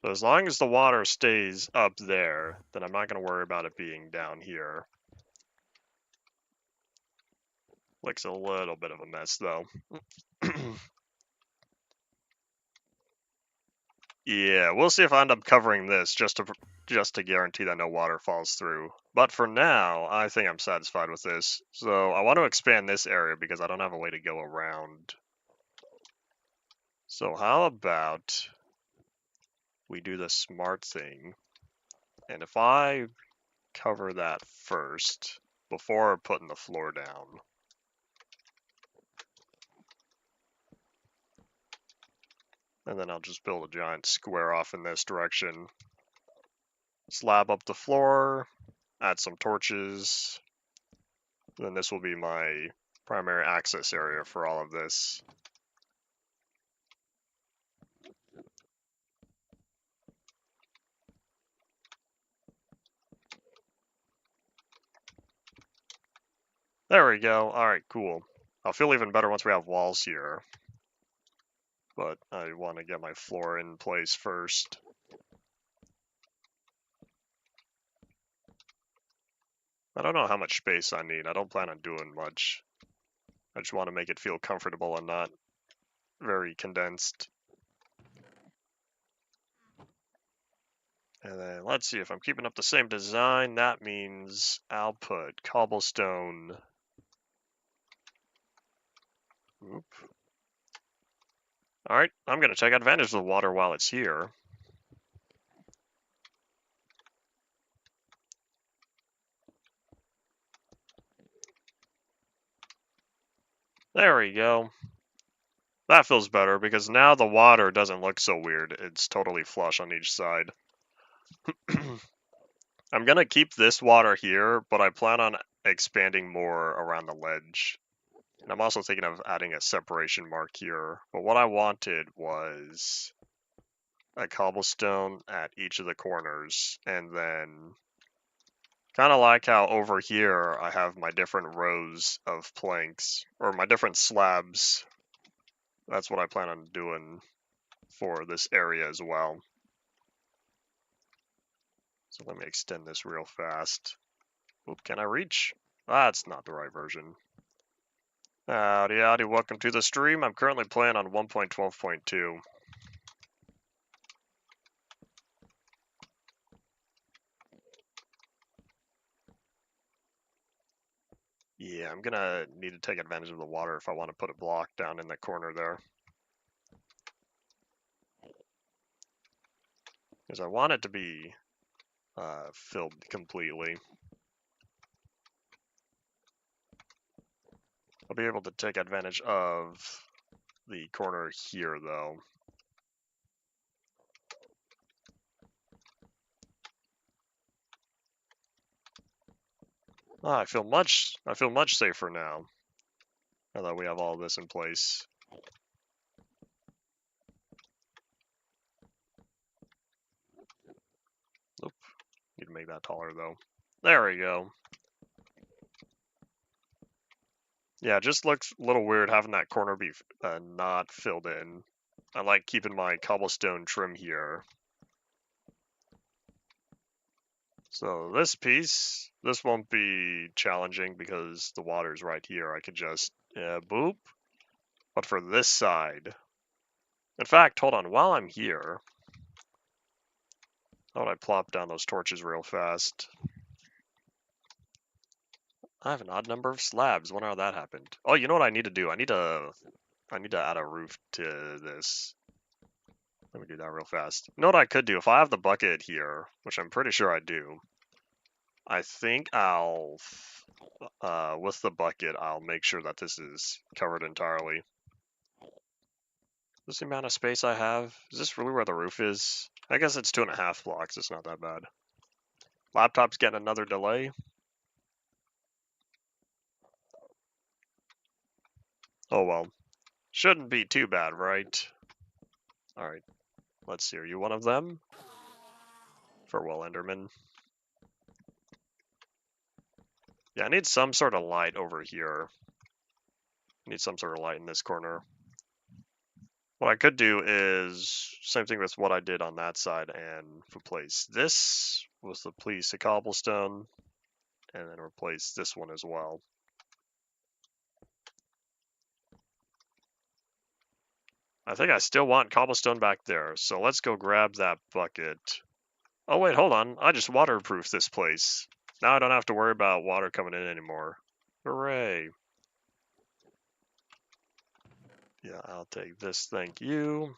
So as long as the water stays up there, then I'm not going to worry about it being down here. Looks a little bit of a mess, though. Yeah, we'll see if I end up covering this just to guarantee that no water falls through. But for now, I think I'm satisfied with this. So I want to expand this area because I don't have a way to go around. So how about we do the smart thing, and if I cover that first before putting the floor down. And then I'll just build a giant square off in this direction. Slab up the floor, add some torches. Then this will be my primary access area for all of this. There we go. Alright, cool. I'll feel even better once we have walls here. But I want to get my floor in place first. I don't know how much space I need. I don't plan on doing much. I just want to make it feel comfortable and not very condensed. And then let's see if I'm keeping up the same design. That means I'll put cobblestone. Oop. All right, I'm going to take advantage of the water while it's here. There we go. That feels better because now the water doesn't look so weird. It's totally flush on each side. I'm going to keep this water here, but I plan on expanding more around the ledge. And I'm also thinking of adding a separation mark here. But what I wanted was a cobblestone at each of the corners, and then kind of like how over here I have my different rows of planks, or my different slabs. That's what I plan on doing for this area as well. So let me extend this real fast. Oop, can I reach? That's not the right version. Howdy, howdy, welcome to the stream. I'm currently playing on 1.12.2. Yeah, I'm gonna need to take advantage of the water if I want to put a block down in the corner there. Because I want it to be filled completely. I'll be able to take advantage of the corner here, though. I feel much safer now that we have all this in place. Oop, need to make that taller though. There we go. Yeah, it just looks a little weird having that corner be not filled in. I like keeping my cobblestone trim here. So this piece, this won't be challenging because the water's right here. I could just boop. But for this side, in fact, hold on, while I'm here, how would I plop down those torches real fast? I have an odd number of slabs. Wonder how that happened. Oh, you know what I need to do? I need to add a roof to this. Let me do that real fast. You know what I could do? If I have the bucket here, which I'm pretty sure I do, I think I'll, with the bucket, I'll make sure that this is covered entirely. This the amount of space I have? Is this really where the roof is? I guess it's 2.5 blocks. It's not that bad. Laptop's getting another delay. Oh well. Shouldn't be too bad, right? Alright. Let's see. Are you one of them? Farewell, Enderman. Yeah, I need some sort of light over here. I need some sort of light in this corner. What I could do is same thing with what I did on that side and replace this with the piece of cobblestone and then replace this one as well. I think I still want cobblestone back there, so let's go grab that bucket. Oh wait, hold on. I just waterproofed this place. Now I don't have to worry about water coming in anymore. Hooray. Yeah, I'll take this, thank you.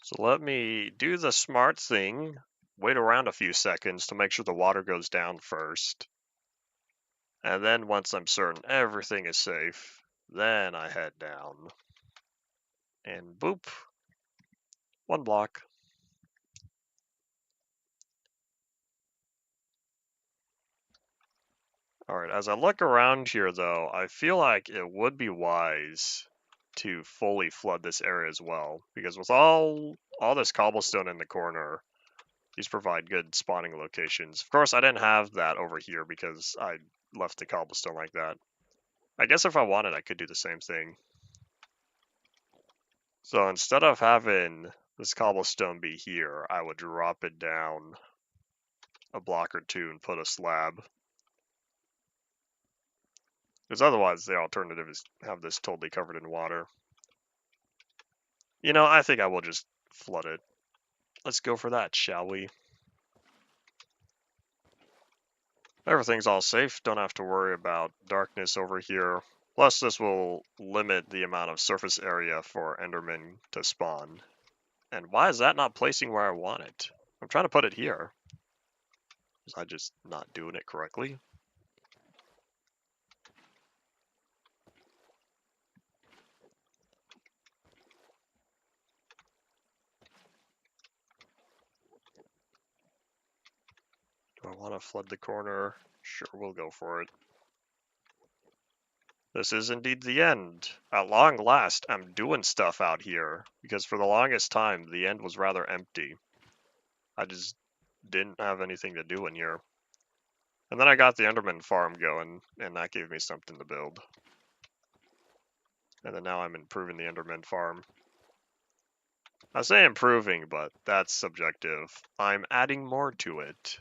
So let me do the smart thing, wait around a few seconds to make sure the water goes down first. And then once I'm certain everything is safe, then I head down. And boop, 1 block. Alright, as I look around here though, I feel like it would be wise to fully flood this area as well. Because with all this cobblestone in the corner, these provide good spawning locations. Of course, I didn't have that over here because I left the cobblestone like that. I guess if I wanted, I could do the same thing. So instead of having this cobblestone be here, I would drop it down a block or two and put a slab. Because otherwise, the alternative is have this totally covered in water. You know, I think I will just flood it. Let's go for that, shall we? Everything's all safe. Don't have to worry about darkness over here. Plus, this will limit the amount of surface area for Enderman to spawn. And why is that not placing where I want it? I'm trying to put it here. Was I just not doing it correctly? Do I want to flood the corner? Sure, we'll go for it. This is indeed the end. At long last, I'm doing stuff out here, because for the longest time, the end was rather empty. I just didn't have anything to do in here. And then I got the Enderman farm going, and that gave me something to build. And then now I'm improving the Enderman farm. I say improving, but that's subjective. I'm adding more to it.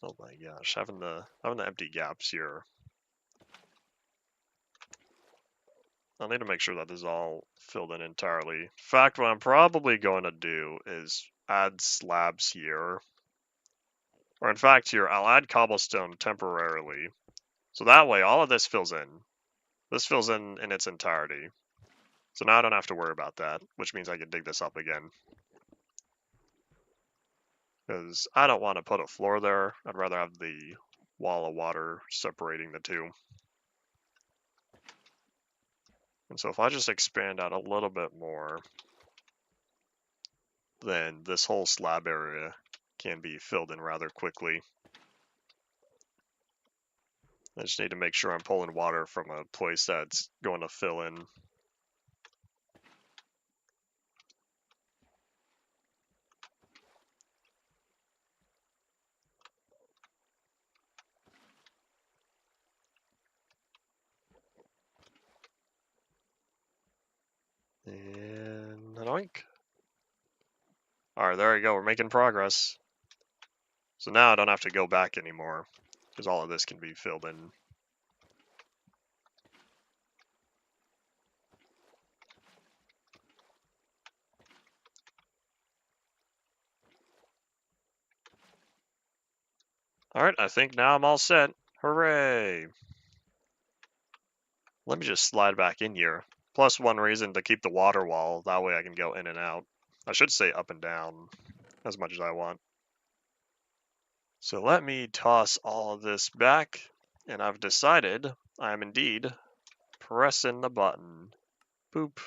Oh my gosh, having the empty gaps here. I'll need to make sure that this is all filled in entirely. In fact, what I'm probably going to do is add slabs here. Or in fact here, I'll add cobblestone temporarily. So that way all of this fills in. This fills in its entirety. So now I don't have to worry about that, which means I can dig this up again. Because I don't want to put a floor there. I'd rather have the wall of water separating the two. And so if I just expand out a little bit more, then this whole slab area can be filled in rather quickly. I just need to make sure I'm pulling water from a place that's going to fill in. And oink. Alright, there we go. We're making progress. So now I don't have to go back anymore, because all of this can be filled in. Alright, I think now I'm all set. Hooray! Let me just slide back in here. Plus one reason to keep the water wall, that way I can go in and out. I should say up and down as much as I want. So let me toss all of this back, and I've decided I am indeed pressing the button. Boop.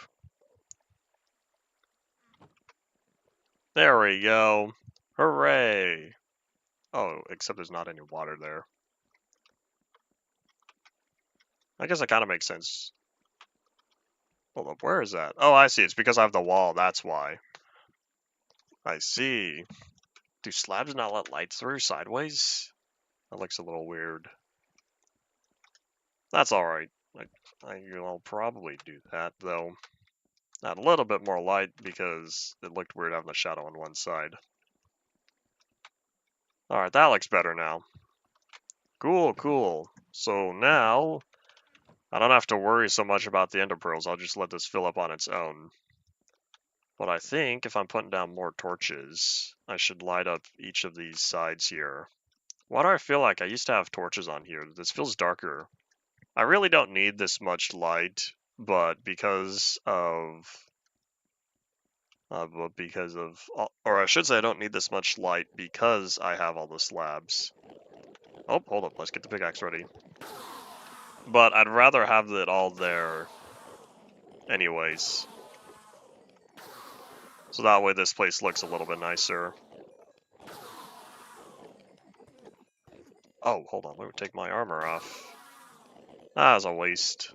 There we go. Hooray! Oh, except there's not any water there. I guess that kind of makes sense. Hold up, where is that? Oh, I see. It's because I have the wall, that's why. I see. Do slabs not let light through sideways? That looks a little weird. That's alright. I'll probably do that, though. Add a little bit more light because it looked weird having the shadow on one side. Alright, that looks better now. Cool, cool. So now, I don't have to worry so much about the ender pearls. I'll just let this fill up on its own. But I think if I'm putting down more torches, I should light up each of these sides here. Why do I feel like I used to have torches on here? This feels darker. I really don't need this much light, but because of... or I should say I don't need this much light because I have all the slabs. Oh, hold up, let's get the pickaxe ready. But I'd rather have it all there anyways. So that way this place looks a little bit nicer. Oh, hold on, let me take my armor off. That was a waste.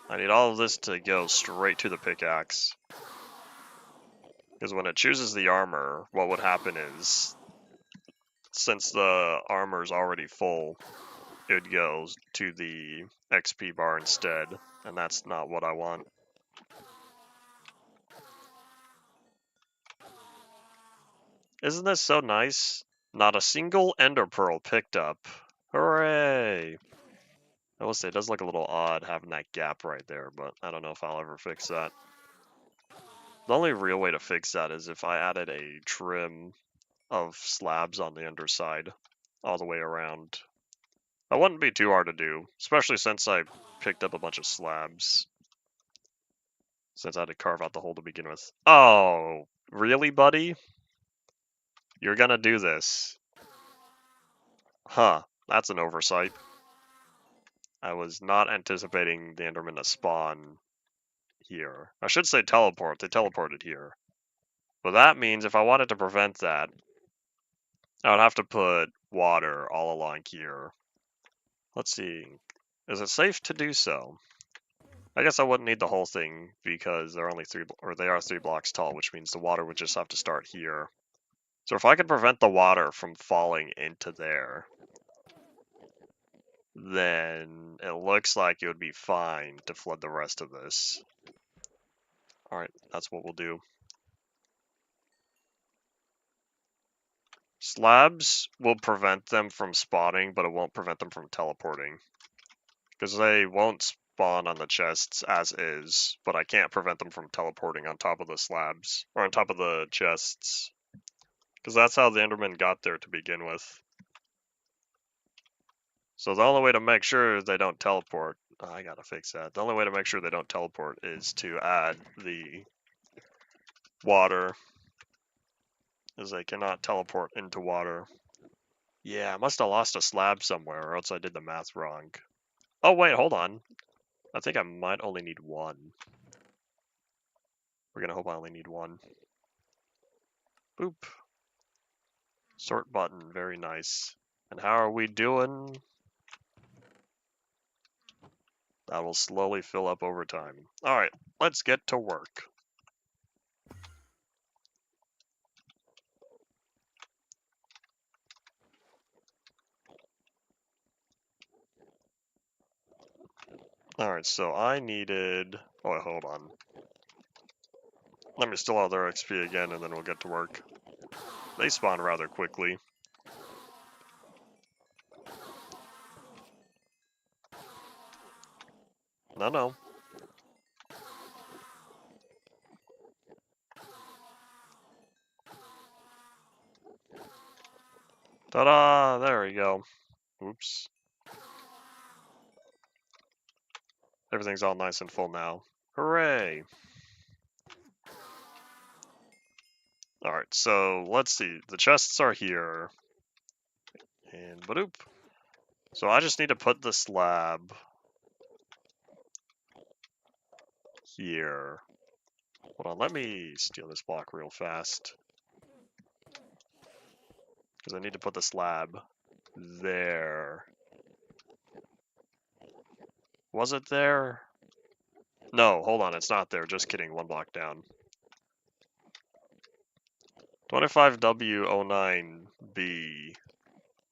I need all of this to go straight to the pickaxe. Because when it chooses the armor, what would happen is, since the armor is already full, it would go to the XP bar instead, and that's not what I want. Isn't this so nice? Not a single ender pearl picked up. Hooray! I will say it does look a little odd having that gap right there, but I don't know if I'll ever fix that. The only real way to fix that is if I added a trim of slabs on the underside all the way around. That wouldn't be too hard to do, especially since I picked up a bunch of slabs. Since I had to carve out the hole to begin with. Oh, really, buddy? You're gonna do this? Huh, that's an oversight. I was not anticipating the Enderman to spawn here. I should say teleport. They teleported here. But that means if I wanted to prevent that, I would have to put water all along here. Let's see. Is it safe to do so? I guess I wouldn't need the whole thing because they're only they are 3 blocks tall, which means the water would just have to start here. So if I could prevent the water from falling into there, then it looks like it would be fine to flood the rest of this. Alright, that's what we'll do. Slabs will prevent them from spawning, but it won't prevent them from teleporting. Because they won't spawn on the chests as is, but I can't prevent them from teleporting on top of the slabs, or on top of the chests. Because that's how the Enderman got there to begin with. So the only way to make sure they don't teleport, I gotta fix that. The only way to make sure they don't teleport is to add the water, as they cannot teleport into water. Yeah, I must have lost a slab somewhere, or else I did the math wrong. Oh wait, hold on. I think I might only need one. We're gonna hope I only need one. Boop. Sort button, very nice. And how are we doing? That will slowly fill up over time. Alright, let's get to work. Alright, so I needed... Oh, hold on. Let me steal all their XP again, and then we'll get to work. They spawn rather quickly. No. Ta-da! There we go. Oops. Everything's all nice and full now. Hooray! Alright, so let's see. The chests are here. And badoop. So I just need to put the slab here. Hold on, let me steal this block real fast. Because I need to put the slab there. Was it there? No, hold on, it's not there. Just kidding, 1 block down. 25W09B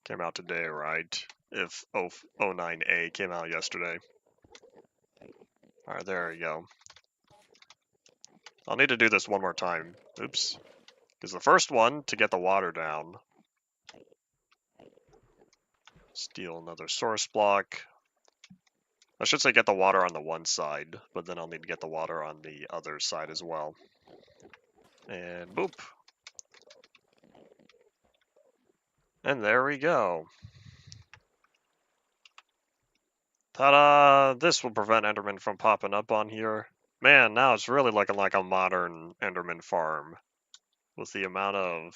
came out today, right? If 09A came out yesterday. Alright, there we go. I'll need to do this one more time. Oops. Because the first one, to get the water down. Steal another source block. I should say get the water on the one side, but then I'll need to get the water on the other side as well. And boop. And there we go. Ta-da! This will prevent Enderman from popping up on here. Man, now it's really looking like a modern Enderman farm. With the amount of...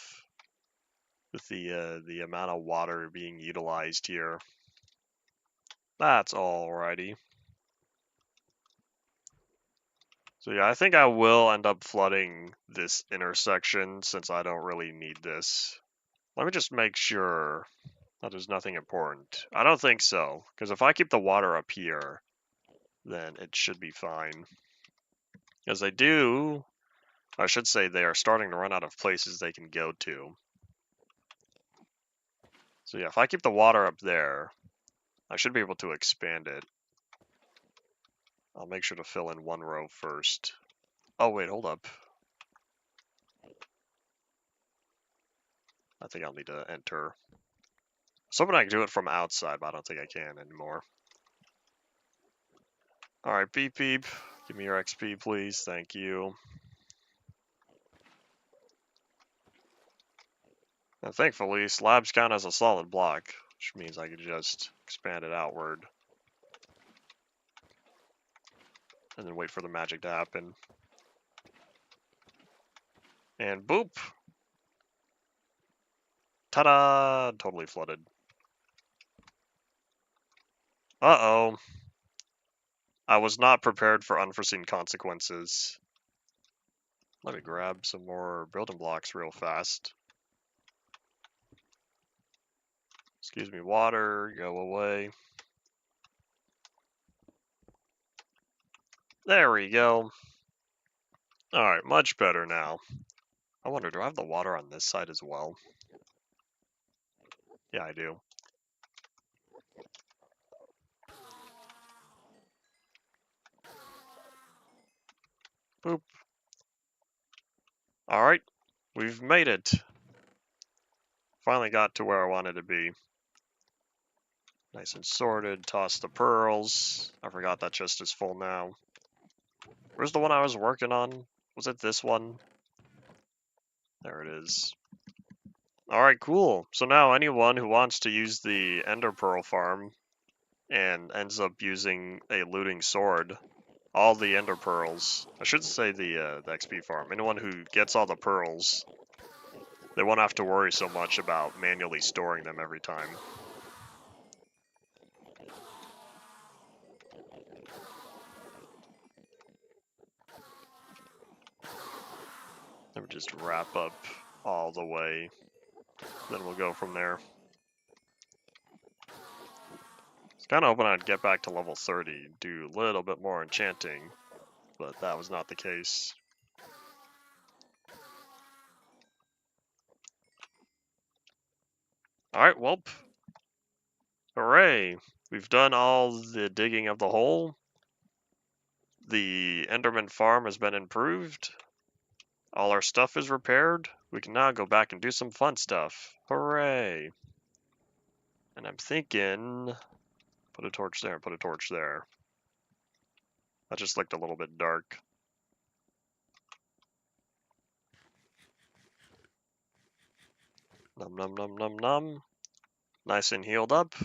the amount of water being utilized here. That's alrighty. So yeah, I think I will end up flooding this intersection since I don't really need this. Let me just make sure that there's nothing important. I don't think so, because if I keep the water up here, then it should be fine. As they do, I should say they are starting to run out of places they can go to. So yeah, if I keep the water up there, I should be able to expand it. I'll make sure to fill in one row first. Oh wait, hold up. I think I'll need to enter. I was hoping I could do it from outside, but I don't think I can anymore. Alright, beep beep. Give me your XP, please. Thank you. And thankfully, slabs count as a solid block, which means I could just expand it outward. And then wait for the magic to happen. And boop! Ta-da! Totally flooded. Uh-oh. I was not prepared for unforeseen consequences. Let me grab some more building blocks real fast. Excuse me, water, go away. There we go. Alright, much better now. I wonder, do I have the water on this side as well? Yeah, I do. Boop. Alright, we've made it. Finally got to where I wanted to be. Nice and sorted, toss the pearls. I forgot that chest is full now. Where's the one I was working on? Was it this one? There it is. Alright, cool. So now anyone who wants to use the Ender Pearl farm and ends up using a looting sword, all the Ender Pearls, I should say the XP farm, anyone who gets all the pearls, they won't have to worry so much about manually storing them every time. Let me just wrap up all the way, then we'll go from there. I was kind of hoping I'd get back to level 30, do a little bit more enchanting, but that was not the case. Alright, well, hooray! We've done all the digging of the hole. The Enderman farm has been improved. All our stuff is repaired. We can now go back and do some fun stuff. Hooray! And I'm thinking, put a torch there, put a torch there. That just looked a little bit dark. Num num num num num. Nice and healed up.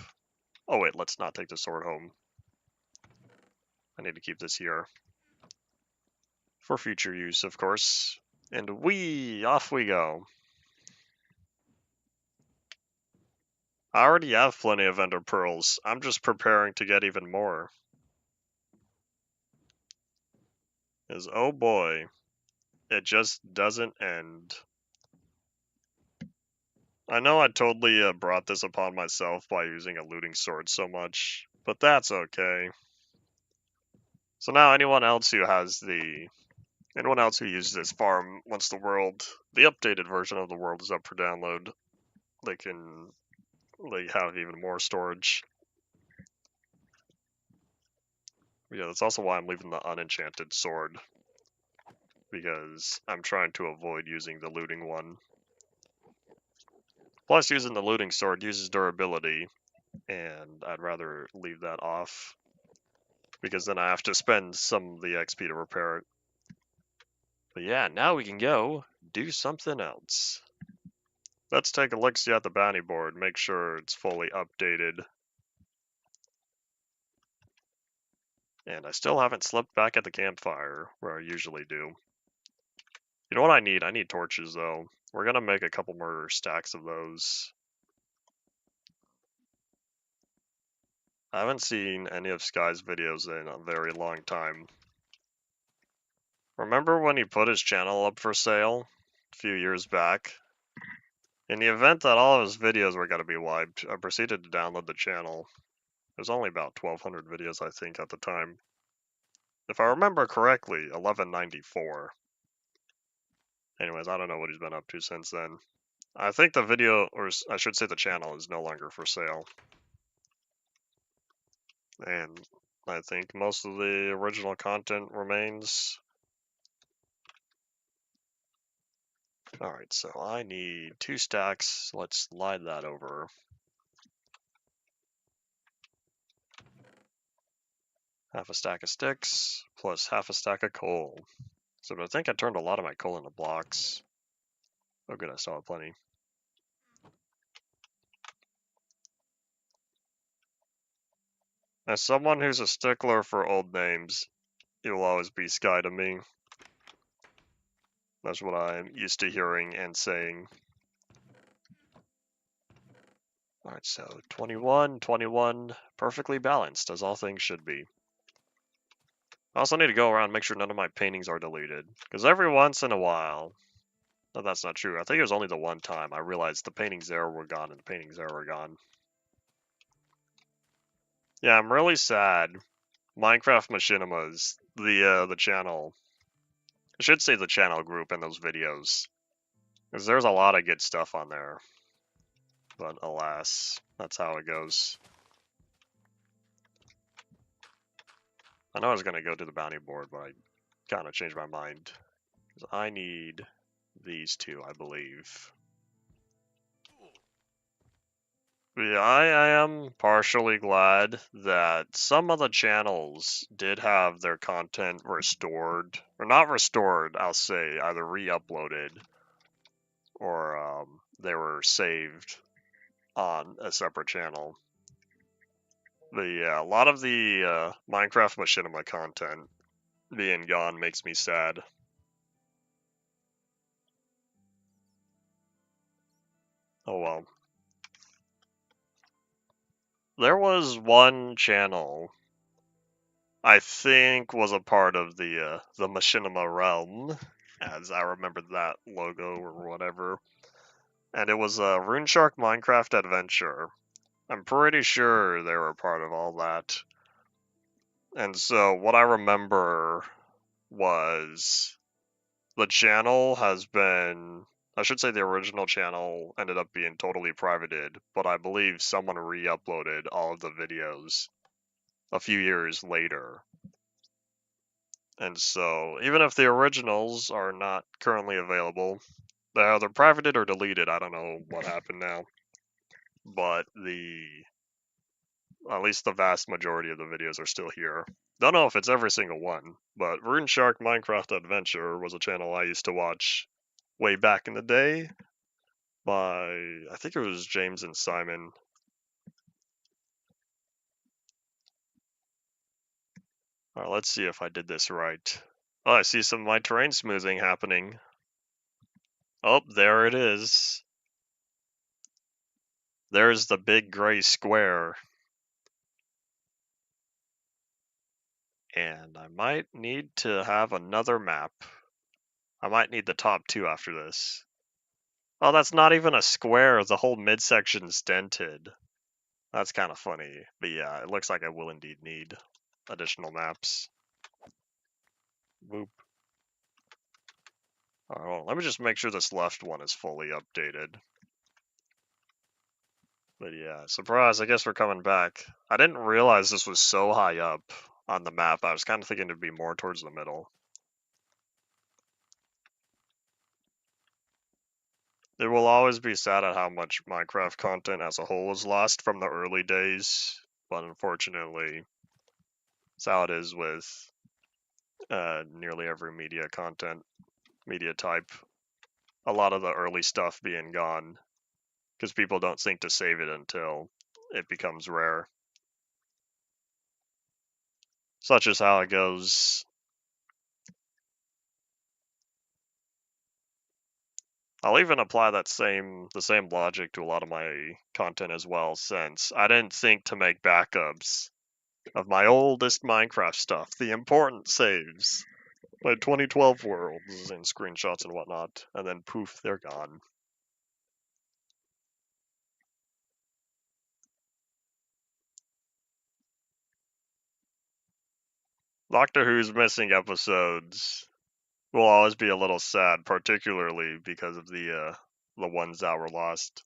Oh wait, let's not take the sword home. I need to keep this here. For future use, of course. And off we go. I already have plenty of ender pearls. I'm just preparing to get even more. Oh boy, it just doesn't end. I know I totally brought this upon myself by using a looting sword so much, but that's okay. So now anyone else who uses this farm, once the updated version of the world is up for download, they can have even more storage. Yeah, that's also why I'm leaving the unenchanted sword, because I'm trying to avoid using the looting one. Plus, using the looting sword uses durability, and I'd rather leave that off, because then I have to spend some of the XP to repair it. But yeah, now we can go do something else. Let's take a look-see at the bounty board, make sure it's fully updated. And I still haven't slept back at the campfire, where I usually do. You know what I need? I need torches, though. We're gonna make a couple more stacks of those. I haven't seen any of Sky's videos in a very long time. Remember when he put his channel up for sale a few years back? In the event that all of his videos were going to be wiped, I proceeded to download the channel. There's only about 1,200 videos, I think, at the time. If I remember correctly, 1194. Anyways, I don't know what he's been up to since then. I think the video, or I should say the channel, is no longer for sale. And I think most of the original content remains. Alright, so I need 2 stacks. Let's slide that over. Half a stack of sticks, plus half a stack of coal. So I think I turned a lot of my coal into blocks. Oh good, I still have plenty. As someone who's a stickler for old names, it will always be Sky to me. That's what I'm used to hearing and saying. Alright, so 21, 21, perfectly balanced, as all things should be. I also need to go around and make sure none of my paintings are deleted, because every once in a while, no, that's not true. I think it was only the one time I realized the paintings there were gone and the paintings there were gone. Yeah, I'm really sad. Minecraft Machinimas, the channel, I should say the channel group and those videos, because there's a lot of good stuff on there. But alas, that's how it goes. I know I was going to go to the bounty board, but I kind of changed my mind. Because I need these two, I believe. Yeah, I am partially glad that some of the channels did have their content restored. Or not restored, I'll say, either re-uploaded or they were saved on a separate channel. But yeah, a lot of the Minecraft Machinima content being gone makes me sad. Oh well. There was one channel I think was a part of the Machinima realm, as I remember that logo or whatever. And it was a RuneShark Minecraft Adventure. I'm pretty sure they were part of all that. And so what I remember was the channel has been, I should say the original channel ended up being totally privated, but I believe someone re-uploaded all of the videos a few years later. And so, even if the originals are not currently available, they're either privated or deleted. I don't know what happened now. But at least the vast majority of the videos are still here. Don't know if it's every single one, but RuneShark Minecraft Adventure was a channel I used to watch way back in the day by, I think it was James and Simon. Alright, let's see if I did this right. Oh, I see some of my terrain smoothing happening. Oh, there it is. There's the big gray square. And I might need to have another map. I might need the top two after this. Oh, that's not even a square. The whole midsection's dented. That's kind of funny. But yeah, it looks like I will indeed need additional maps. Boop. Alright, well, let me just make sure this left one is fully updated. But yeah, surprise, I guess we're coming back. I didn't realize this was so high up on the map. I was kind of thinking it'd be more towards the middle. It will always be sad at how much Minecraft content as a whole was lost from the early days, but unfortunately, it's how it is with nearly every media type. A lot of the early stuff being gone because people don't think to save it until it becomes rare. Such is how it goes. I'll even apply the same logic to a lot of my content as well, since I didn't think to make backups of my oldest Minecraft stuff, the important saves, my 2012 worlds and screenshots and whatnot, and then poof, they're gone. Doctor Who's missing episodes will always be a little sad, particularly because of the ones that were lost.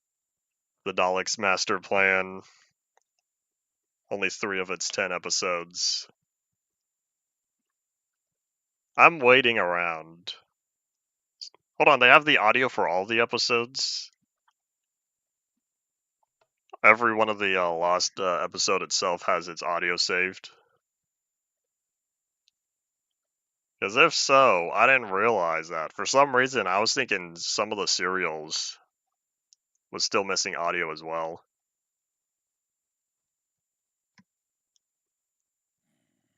The Daleks' master plan, Only 3 of its 10 episodes. I'm waiting around. Hold on, they have the audio for all the episodes? Every one of the lost episode itself has its audio saved? Because if so, I didn't realize that. For some reason, I was thinking some of the serials was still missing audio as well.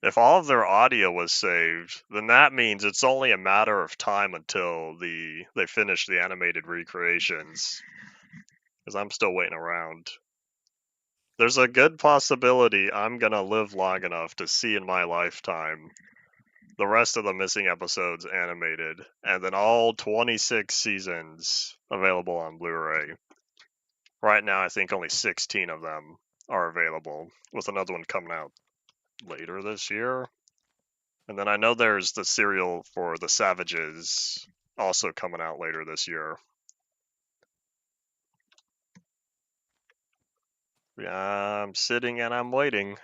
If all of their audio was saved, then that means it's only a matter of time until they finish the animated recreations. Because I'm still waiting around. There's a good possibility I'm gonna live long enough to see in my lifetime the rest of the missing episodes animated, and then all 26 seasons available on Blu-ray. Right now, I think only 16 of them are available, with another one coming out later this year. And then I know there's the serial for The Savages also coming out later this year. Yeah, I'm sitting and I'm waiting.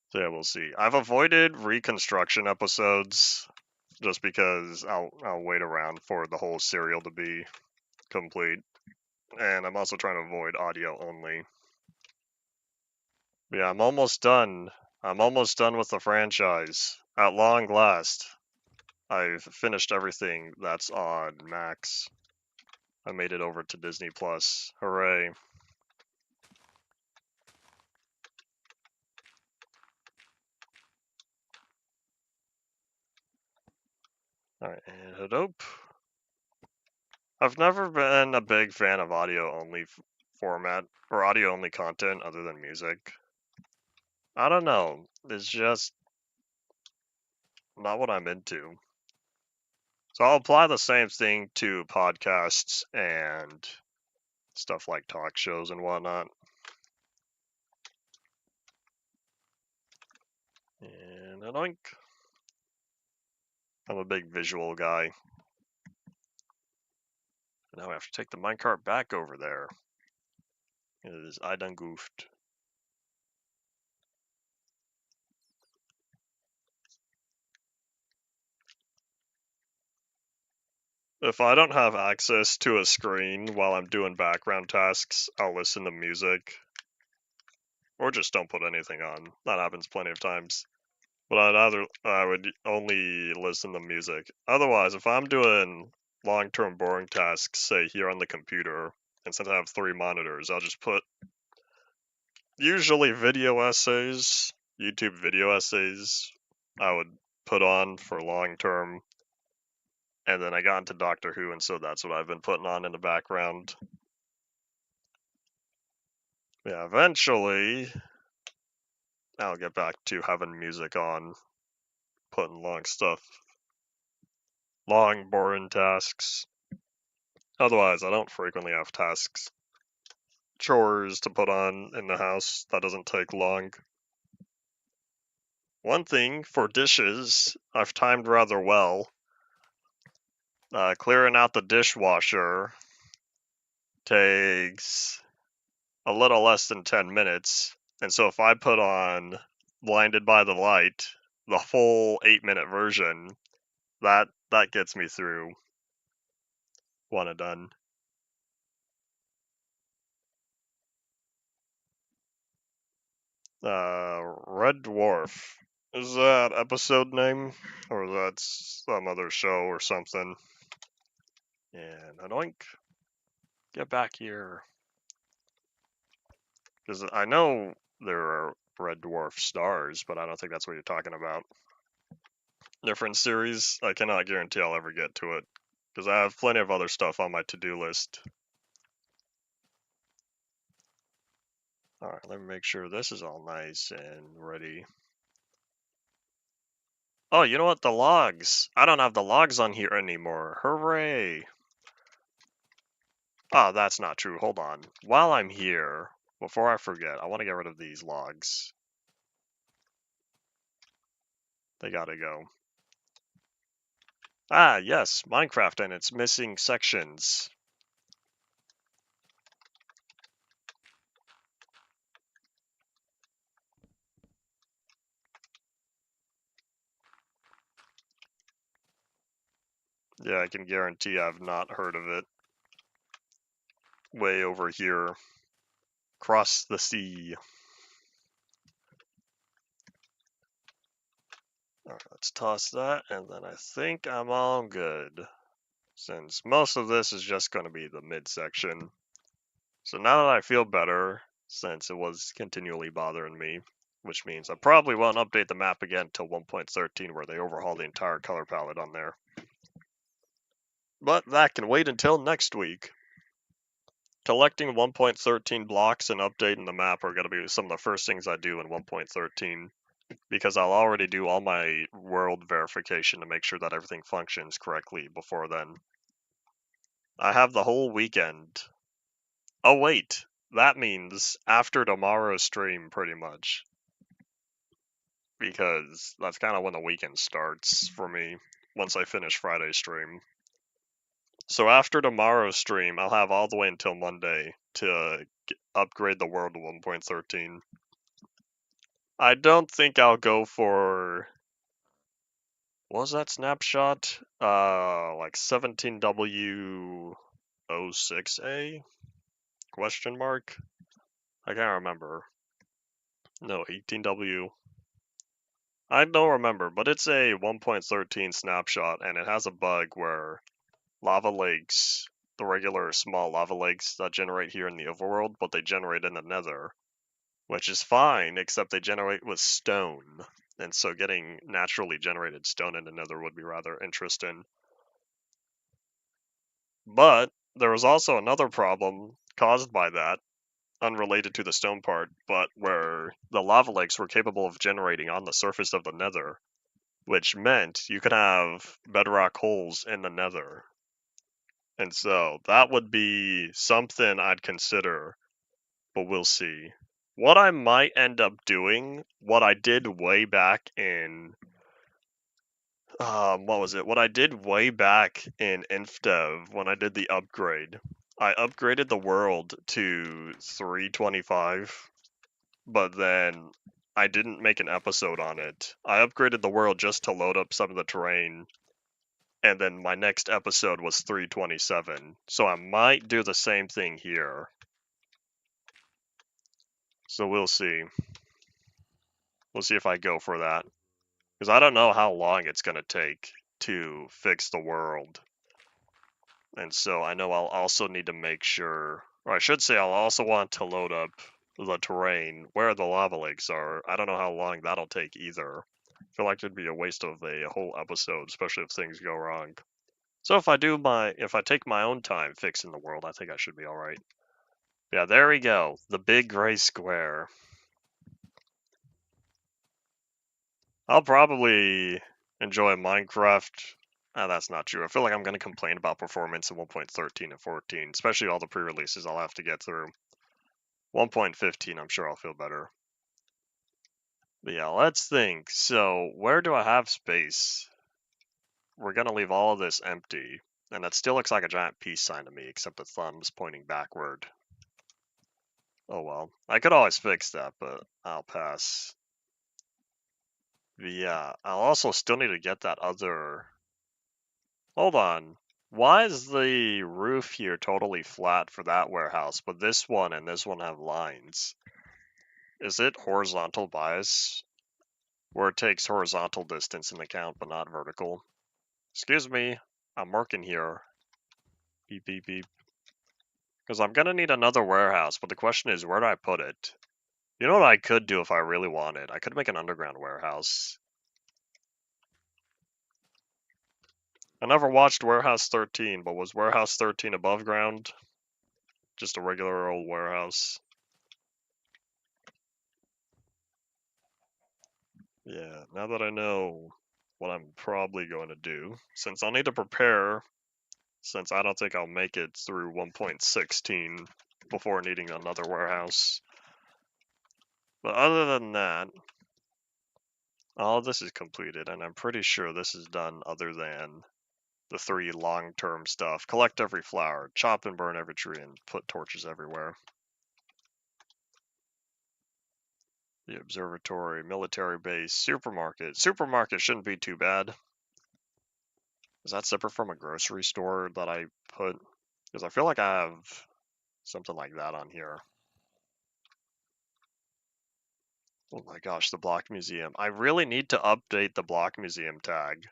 So yeah, we'll see. I've avoided reconstruction episodes just because I'll wait around for the whole serial to be complete. And I'm also trying to avoid audio only. Yeah, I'm almost done. I'm almost done with the franchise. At long last, I've finished everything that's on Max. I made it over to Disney Plus. Hooray. Alright, and Hadoop. I've never been a big fan of audio-only format, or audio-only content other than music. I don't know. It's just not what I'm into. So I'll apply the same thing to podcasts and stuff like talk shows and whatnot. And I think I'm a big visual guy. Now I have to take the minecart back over there. It is I done goofed. If I don't have access to a screen while I'm doing background tasks, I'll listen to music. Or just don't put anything on. That happens plenty of times. But I would only listen to music. Otherwise, if I'm doing long-term boring tasks, say here on the computer, and since I have 3 monitors, I'll just put usually video essays, YouTube video essays, I would put on for long-term. And then I got into Doctor Who, and so that's what I've been putting on in the background. Yeah, eventually, I'll get back to having music on, putting long, boring tasks. Otherwise, I don't frequently have tasks, chores to put on in the house that doesn't take long. One thing, for dishes, I've timed rather well. Clearing out the dishwasher takes a little less than 10 minutes, and so if I put on Blinded by the Light, the full 8-minute version, that gets me through one and done. Red Dwarf. Is that episode name? Or that's some other show or something? And Anoink. Get back here. Because I know there are Red Dwarf stars, but I don't think that's what you're talking about. Different series, I cannot guarantee I'll ever get to it. Because I have plenty of other stuff on my to-do list. Alright, let me make sure this is all nice and ready. Oh, you know what? The logs. I don't have the logs on here anymore. Hooray! Oh, that's not true. Hold on. While I'm here, before I forget, I want to get rid of these logs. They gotta go. Ah, yes, Minecraft and its missing sections. Yeah, I can guarantee I've not heard of it. Way over here. Cross the sea. Alright, let's toss that, and then I think I'm all good. Since most of this is just going to be the midsection. So now that I feel better, since it was continually bothering me, which means I probably won't update the map again until 1.13 where they overhaul the entire color palette on there. But that can wait until next week. Collecting 1.13 blocks and updating the map are going to be some of the first things I do in 1.13, because I'll already do all my world verification to make sure that everything functions correctly before then. I have the whole weekend. Oh wait, that means after tomorrow's stream pretty much. Because that's kind of when the weekend starts for me, once I finish Friday's stream. So after tomorrow's stream, I'll have all the way until Monday to upgrade the world to 1.13. I don't think I'll go for... What was that snapshot? Like 17W06A? Question mark? I can't remember. No, 18W. I don't remember, but it's a 1.13 snapshot, and it has a bug where lava lakes, the regular small lava lakes that generate here in the overworld, but they generate in the nether, which is fine, except they generate with stone. And so getting naturally generated stone in the nether would be rather interesting. But there was also another problem caused by that, unrelated to the stone part, but where the lava lakes were capable of generating on the surface of the nether, which meant you could have bedrock holes in the nether. And so that would be something I'd consider, but we'll see. What I might end up doing, what I did way back in, what was it? What I did way back in InfDev when I did the upgrade, I upgraded the world to 325, but then I didn't make an episode on it. I upgraded the world just to load up some of the terrain, and then my next episode was 327, so I might do the same thing here. So we'll see. We'll see if I go for that. Because I don't know how long it's going to take to fix the world. And so I know I'll also need to make sure, or I should say I'll also want to load up the terrain where the lava lakes are. I don't know how long that'll take either. I feel like it'd be a waste of a whole episode, especially if things go wrong. So if I take my own time fixing the world, I think I should be alright. Yeah, there we go. The big gray square. I'll probably enjoy Minecraft. That's not true. I feel like I'm going to complain about performance in 1.13 and 14, especially all the pre-releases I'll have to get through. 1.15, I'm sure I'll feel better. But yeah, let's think. So, where do I have space? We're going to leave all of this empty. And that still looks like a giant peace sign to me, except the thumb's pointing backward. Oh well. I could always fix that, but I'll pass. Yeah, I'll also still need to get that other... Hold on. Why is the roof here totally flat for that warehouse, but this one and this one have lines? Is it horizontal bias? Where it takes horizontal distance into account, but not vertical? Excuse me, I'm working here. Beep, beep, beep. Because I'm gonna need another warehouse, but the question is, where do I put it? You know what I could do if I really wanted? I could make an underground warehouse. I never watched Warehouse 13, but was Warehouse 13 above ground? Just a regular old warehouse. Yeah, now that I know what I'm probably going to do, since I'll need to prepare, since I don't think I'll make it through 1.16 before needing another warehouse. But other than that, all of this is completed, and I'm pretty sure this is done other than the 3 long-term stuff. Collect every flower, chop and burn every tree, and put torches everywhere. The observatory, military base, supermarket. Supermarket shouldn't be too bad. Is that separate from a grocery store that I put? Because I feel like I have something like that on here. Oh my gosh, the Block Museum. I really need to update the Block Museum tag.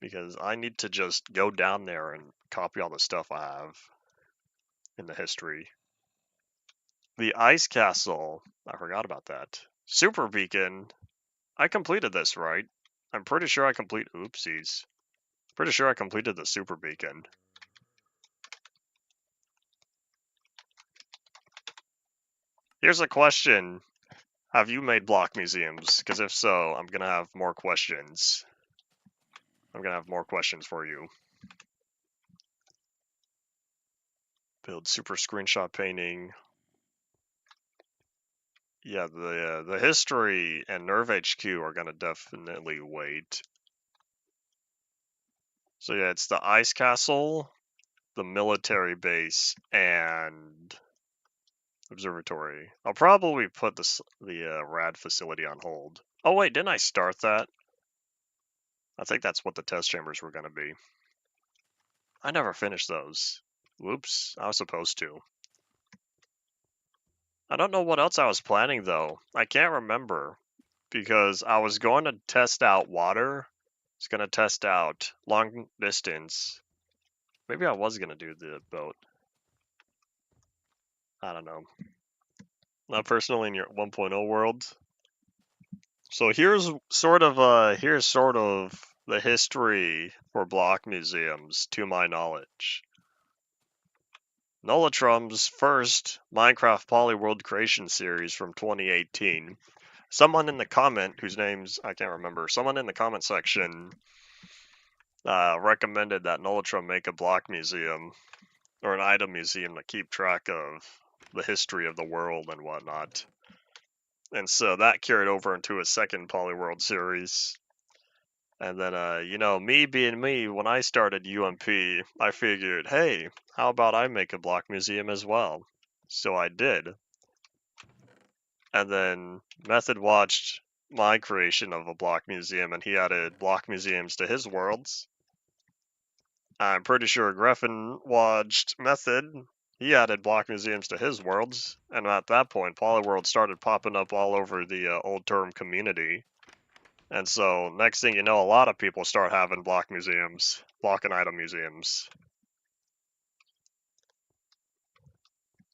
Because I need to just go down there and copy all the stuff I have in the history. The Ice Castle. I forgot about that. Super Beacon. I completed this, right? I'm pretty sure I oopsies. Pretty sure I completed the Super Beacon. Here's a question. Have you made block museums? Because if so, I'm going to have more questions. I'm going to have more questions for you. Build super screenshot painting. Yeah, the history and Nerve HQ are going to definitely wait. So yeah, it's the Ice Castle, the military base, and observatory. I'll probably put the RAD facility on hold. Oh wait, didn't I start that? I think that's what the test chambers were going to be. I never finished those. Whoops, I was supposed to. I don't know what else I was planning though. I can't remember because I was going to test out water. I was going to test out long distance. Maybe I was going to do the boat. I don't know. Not personally in your 1.0 world. So here's sort of the history for block museums to my knowledge. Nolatrum's first Minecraft Polyworld creation series from 2018. Someone in the comment, whose names I can't remember, someone in the comment section recommended that Nolatrum make a block museum or an item museum to keep track of the history of the world and whatnot. And so that carried over into a second Polyworld series. And then, you know, me being me, when I started UMP, I figured, hey, how about I make a block museum as well? So I did. And then Method watched my creation of a block museum, and he added block museums to his worlds. I'm pretty sure Griffin watched Method. He added block museums to his worlds, and at that point, Polyworld started popping up all over the old term community. And so, next thing you know, a lot of people start having block museums, block and item museums.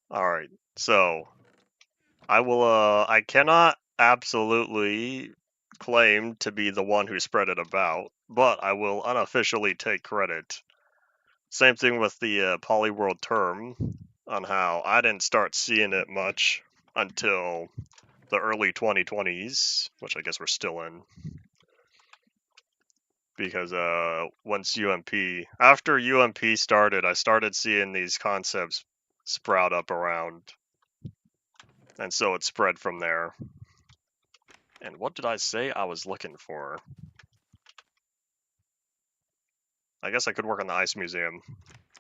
Alright, so I cannot absolutely claim to be the one who spread it about, but I will unofficially take credit. Same thing with the Polyworld term, on how I didn't start seeing it much until the early 2020s, which I guess we're still in. Because after UMP started, I started seeing these concepts sprout up around. And so it spread from there. And what did I say I was looking for? I guess I could work on the ice museum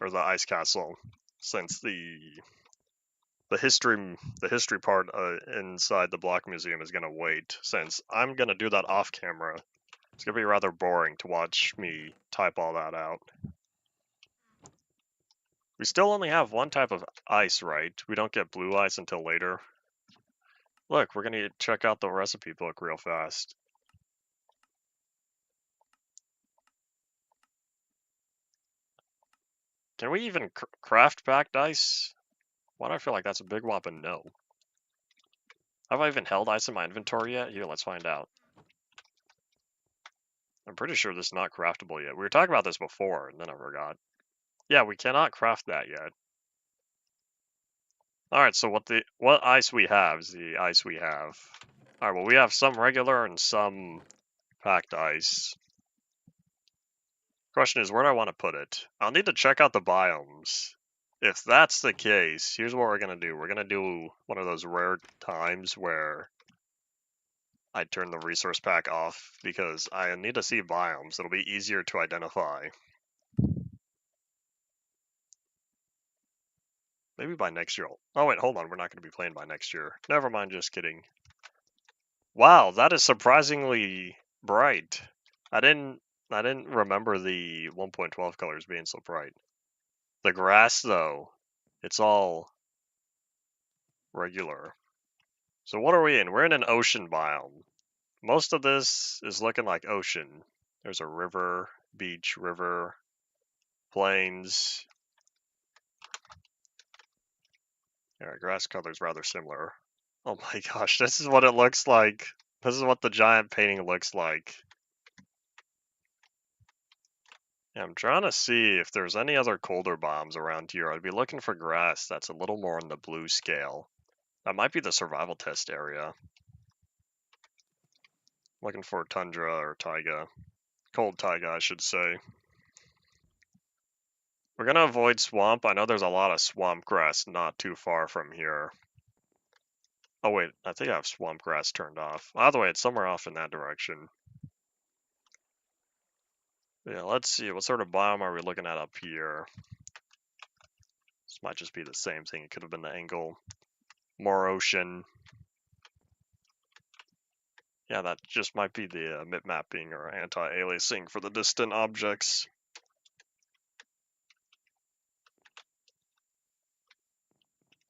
or the ice castle, since the history part inside the block museum is gonna wait, since I'm gonna do that off camera. It's gonna be rather boring to watch me type all that out. We still only have one type of ice, right? We don't get blue ice until later. Look, we're gonna check out the recipe book real fast. Can we even craft packed ice? Why do I feel like that's a big whopping no? Have I even held ice in my inventory yet? Here, let's find out. I'm pretty sure this is not craftable yet. We were talking about this before, and then I forgot. Yeah, we cannot craft that yet. Alright, so what ice we have is the ice we have. Alright, well we have some regular and some packed ice. Question is, where do I want to put it? I'll need to check out the biomes. If that's the case, here's what we're gonna do. We're gonna do one of those rare times where I turn the resource pack off because I need to see biomes. It'll be easier to identify. Maybe by next year. Oh wait, hold on. We're not going to be playing by next year. Never mind, just kidding. Wow, that is surprisingly bright. I didn't I didn't remember the 1.12 colors being so bright. The grass, though, it's all regular. So what are we in? We're in an ocean biome. Most of this is looking like ocean. There's a river, beach, river, plains. Yeah, grass color's rather similar. Oh my gosh, this is what it looks like. This is what the giant painting looks like. Yeah, I'm trying to see if there's any other colder biomes around here. I'd be looking for grass that's a little more on the blue scale. That might be the survival test area. Looking for tundra or taiga. Cold taiga, I should say. We're gonna avoid swamp. I know there's a lot of swamp grass not too far from here. Oh wait, I think I have swamp grass turned off. Either way, it's somewhere off in that direction. Yeah, let's see. What sort of biome are we looking at up here? This might just be the same thing. It could have been the angle. More ocean. Yeah, that just might be the mip mapping or anti-aliasing for the distant objects.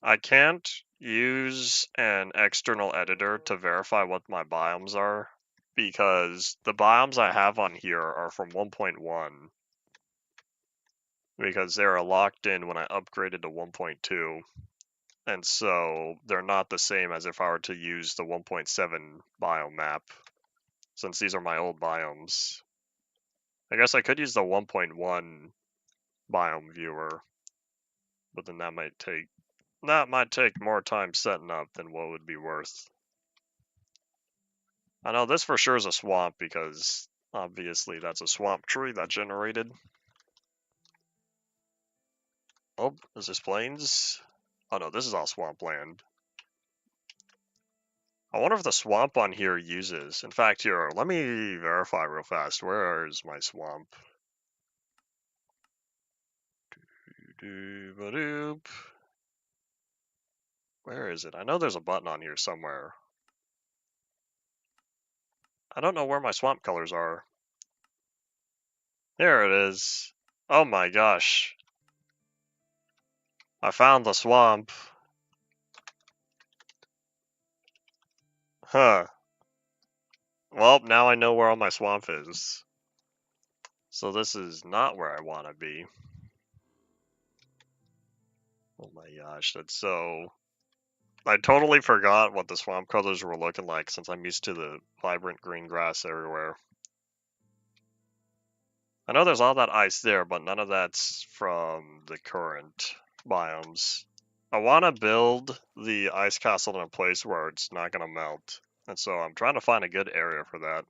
I can't use an external editor to verify what my biomes are because the biomes I have on here are from 1.1 because they were locked in when I upgraded to 1.2. And so they're not the same as if I were to use the 1.7 biome map, since these are my old biomes. I guess I could use the 1.1 biome viewer, but then that might take more time setting up than what would be worth. I know this for sure is a swamp because obviously that's a swamp tree that generated. Oh, is this plains? Oh no, this is all swampland. I wonder if the swamp on here uses. In fact, here, let me verify real fast. Where is my swamp? Where is it? I know there's a button on here somewhere. I don't know where my swamp colors are. There it is. Oh my gosh. I found the swamp. Huh. Well, now I know where all my swamp is. So this is not where I want to be. Oh my gosh, that's so... I totally forgot what the swamp colors were looking like since I'm used to the vibrant green grass everywhere. I know there's all that ice there, but none of that's from the current biomes. I want to build the ice castle in a place where it's not going to melt. And so I'm trying to find a good area for that.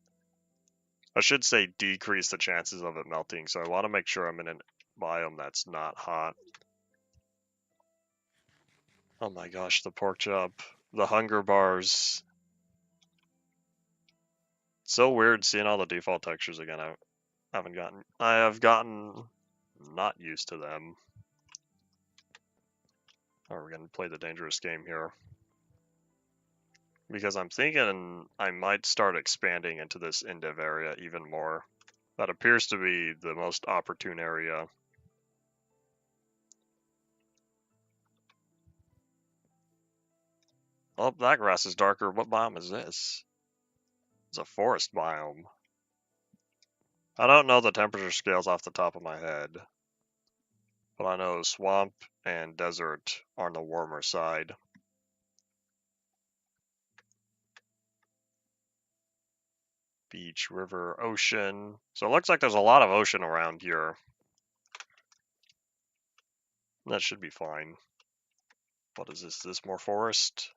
I should say decrease the chances of it melting, so I want to make sure I'm in a biome that's not hot. Oh my gosh, the pork chop. The hunger bars. It's so weird seeing all the default textures again. I have gotten not used to them. Oh, we're gonna play the dangerous game here. Because I'm thinking I might start expanding into this Indiv area even more. That appears to be the most opportune area. Oh, that grass is darker. What biome is this? It's a forest biome. I don't know the temperature scales off the top of my head, but I know swamp and desert are on the warmer side. Beach, river, ocean. So it looks like there's a lot of ocean around here. That should be fine. What is this? Is this more forest?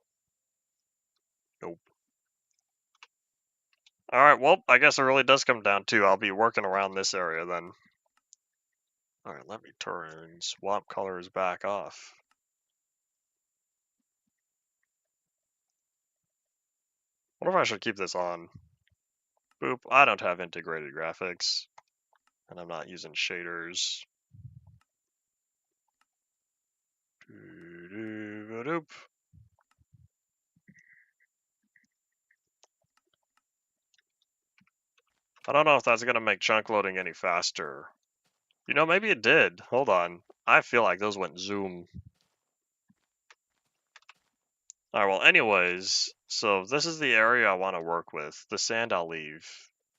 Nope. Alright, well, I guess it really does come down to I'll be working around this area then. Alright, let me turn swamp colors back off. I wonder if I should keep this on. Boop, I don't have integrated graphics. And I'm not using shaders. Doop. I don't know if that's gonna make chunk loading any faster. You know, maybe it did. Hold on. I feel like those went zoom. Alright, well, anyways, so this is the area I want to work with. The sand I'll leave.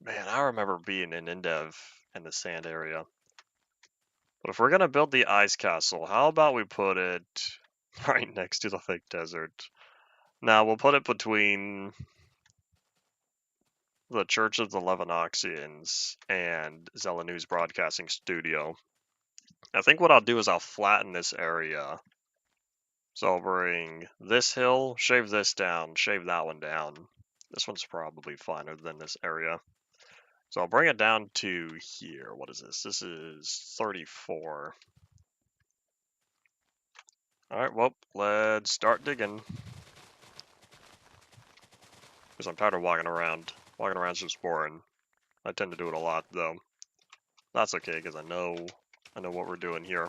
Man, I remember being in Indev in the sand area. But if we're gonna build the ice castle, how about we put it right next to the fake desert? Now, we'll put it between the Church of the Levanoxians and Zelenu's Broadcasting Studio. I think what I'll do is I'll flatten this area. So I'll bring this hill, shave this down, shave that one down. This one's probably finer than this area. So I'll bring it down to here. What is this? This is 34. Alright, well, let's start digging. Because I'm tired of walking around. Walking around's just boring. I tend to do it a lot, though. That's okay, because I know what we're doing here.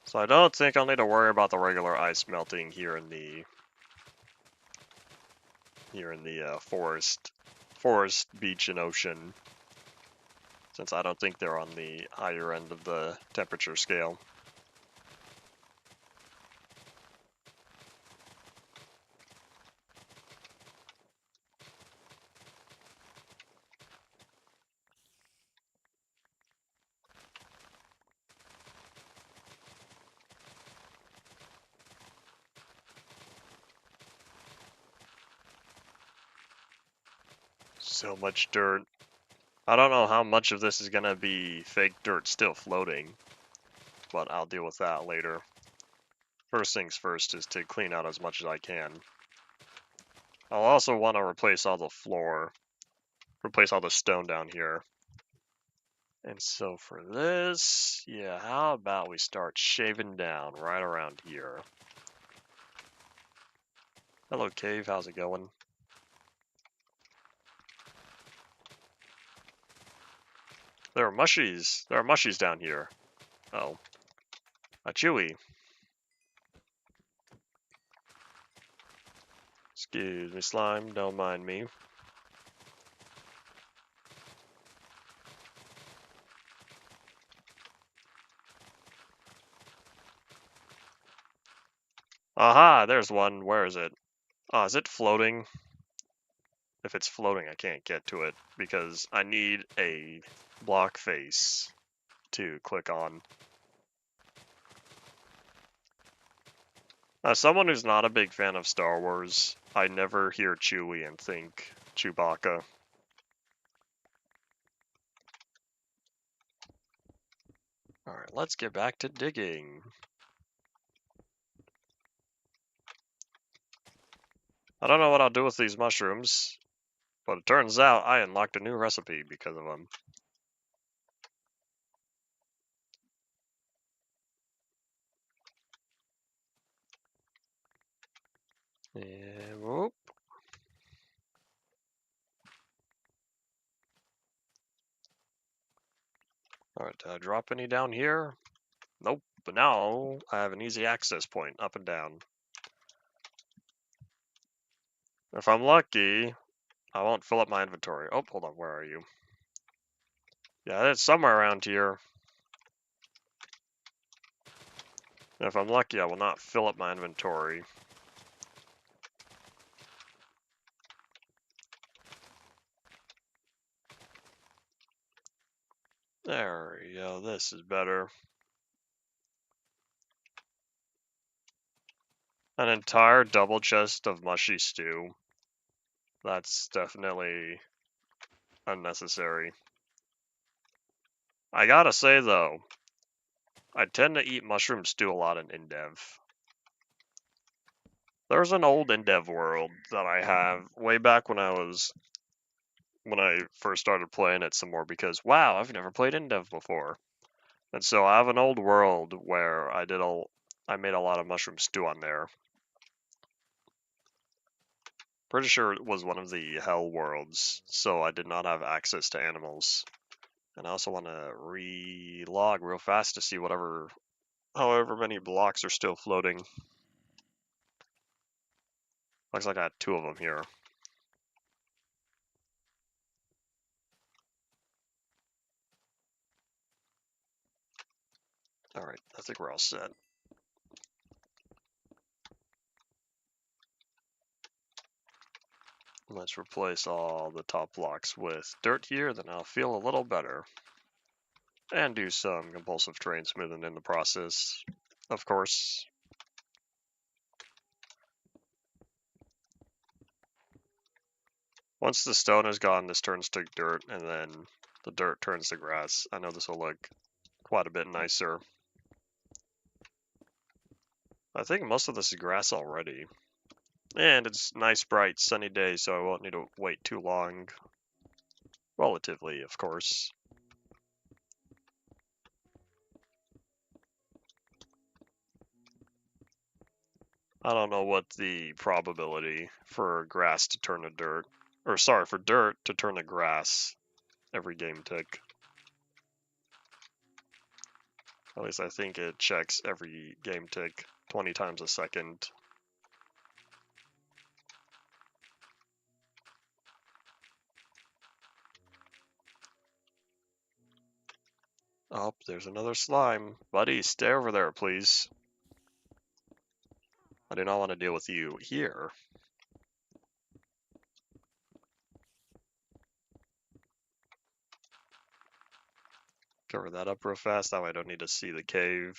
So I don't think I'll need to worry about the regular ice melting here in the forest, beach, and ocean, since I don't think they're on the higher end of the temperature scale. So much dirt. I don't know how much of this is gonna be fake dirt still floating, but I'll deal with that later. First things first is to clean out as much as I can. I'll also want to replace all the floor, replace all the stone down here. And so for this, yeah, how about we start shaving down right around here. Hello, cave, how's it going? There are mushies down here. Oh. A chewy. Excuse me, slime, don't mind me. Aha, there's one. Where is it? Oh, is it floating? If it's floating, I can't get to it because I need a block face to click on. As someone who's not a big fan of Star Wars, I never hear Chewie and think Chewbacca. Alright, let's get back to digging. I don't know what I'll do with these mushrooms, but it turns out I unlocked a new recipe because of them. And whoop. Alright, did I drop any down here? Nope, but now I have an easy access point up and down. If I'm lucky, I won't fill up my inventory. Oh, hold on, where are you? Yeah, it's somewhere around here. If I'm lucky, I will not fill up my inventory. There we go, this is better. An entire double chest of mushy stew. That's definitely unnecessary. I gotta say though, I tend to eat mushroom stew a lot in Indev. There's an old Indev world that I have way back when I first started playing it some more because wow, I've never played Indev before. And so I have an old world where I made a lot of mushroom stew on there. Pretty sure it was one of the hell worlds, so I did not have access to animals. And I also want to re-log real fast to see however many blocks are still floating. Looks like I had 2 of them here. Alright, I think we're all set. Let's replace all the top blocks with dirt here, then I'll feel a little better. And do some compulsive terrain smoothing in the process, of course. Once the stone is gone, this turns to dirt, and then the dirt turns to grass. I know this will look quite a bit nicer. I think most of this is grass already. And it's nice, bright, sunny day, so I won't need to wait too long. Relatively, of course. I don't know what the probability for grass to turn to dirt, or sorry, for dirt to turn to grass every game tick. At least I think it checks every game tick 20 times a second. Oh, there's another slime. Buddy, stay over there, please. I do not want to deal with you here. Cover that up real fast, that way I don't need to see the cave.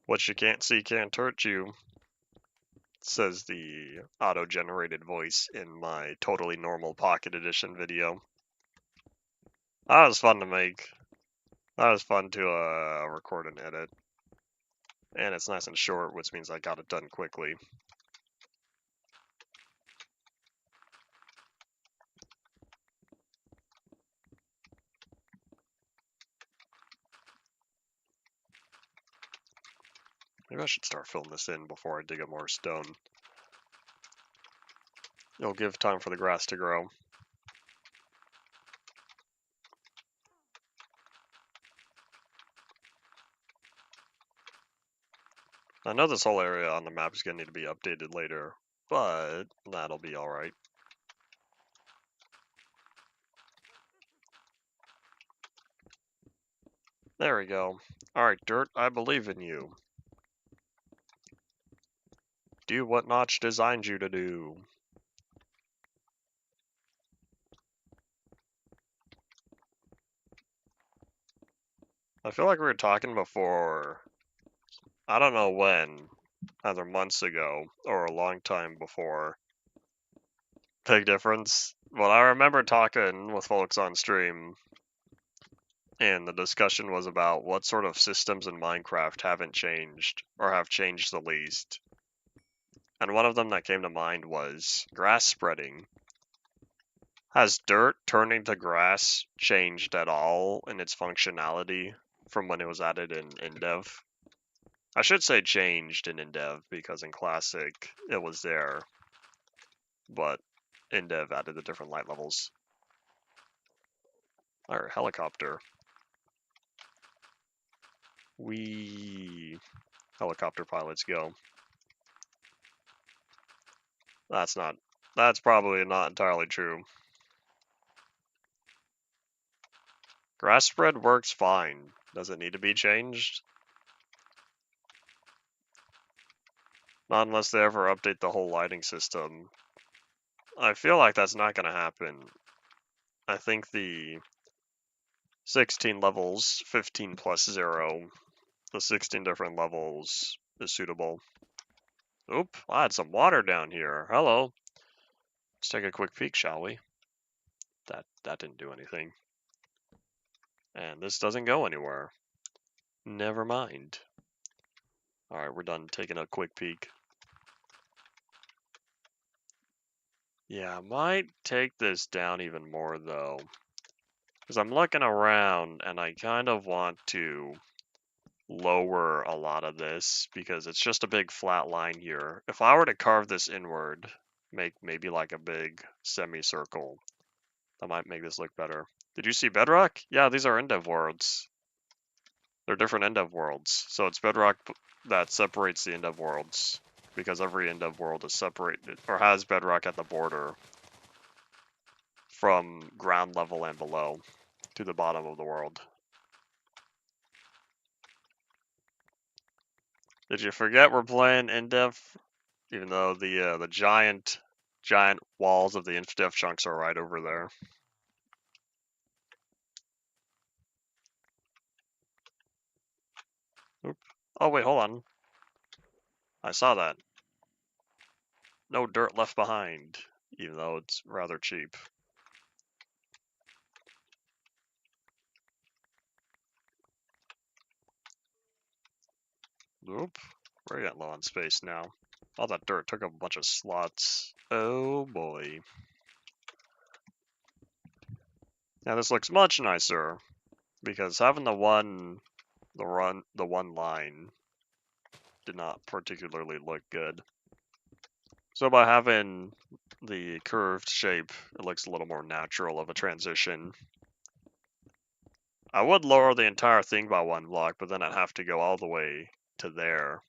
What you can't see can't hurt you, says the auto-generated voice in my totally normal Pocket Edition video. That was fun to make. That was fun to record and edit. And it's nice and short, which means I got it done quickly. Maybe I should start filling this in before I dig up more stone. It'll give time for the grass to grow. I know this whole area on the map is going to need to be updated later, but that'll be alright. There we go. Alright, Dirt, I believe in you. Do what Notch designed you to do. I feel like we were talking before, I don't know when, either months ago or a long time before. Big difference. Well, I remember talking with folks on stream, and the discussion was about what sort of systems in Minecraft haven't changed, or have changed the least. And one of them that came to mind was grass spreading. Has dirt turning to grass changed at all in its functionality from when it was added in InDev? I should say changed in InDev, because in Classic it was there, but InDev added the different light levels. Alright, helicopter. Helicopter pilots go. That's probably not entirely true. Grass spread works fine. Does it need to be changed? Not unless they ever update the whole lighting system. I feel like that's not going to happen. I think the 16 levels, 15 plus 0, the 16 different levels is suitable. Oop, I had some water down here. Hello. Let's take a quick peek, shall we? That didn't do anything. And this doesn't go anywhere. Never mind. Alright, we're done taking a quick peek. Yeah, I might take this down even more, though. Because I'm looking around, and I kind of want to lower a lot of this, because it's just a big flat line here. If I were to carve this inward, make maybe like a big semicircle, that might make this look better. Did you see bedrock? Yeah, these are end of worlds. They're different end of worlds. So it's bedrock that separates the end of worlds, because every end of world is separated, or has bedrock at the border from ground level and below to the bottom of the world. Did you forget we're playing in-depth? Even though the giant walls of the in-depth chunks are right over there. Oop. Oh wait, hold on. I saw that. No dirt left behind, even though it's rather cheap. Oop. We're getting low on space now. All that dirt took up a bunch of slots. Oh boy. Now this looks much nicer because having the one line did not particularly look good. So by having the curved shape, it looks a little more natural of a transition. I would lower the entire thing by one block, but then I'd have to go all the way to there,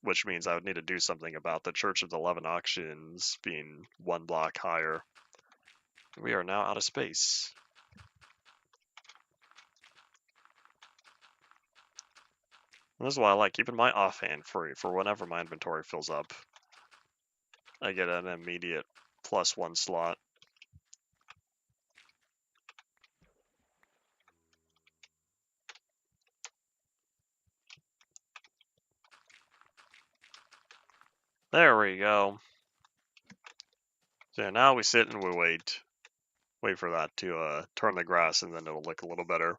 which means I would need to do something about the Church of the 11 Auctions being one block higher. We are now out of space. And this is why I like keeping my offhand free for whenever my inventory fills up. I get an immediate +1 slot. There we go. So now we sit and we wait for that to turn the grass, and then it'll look a little better.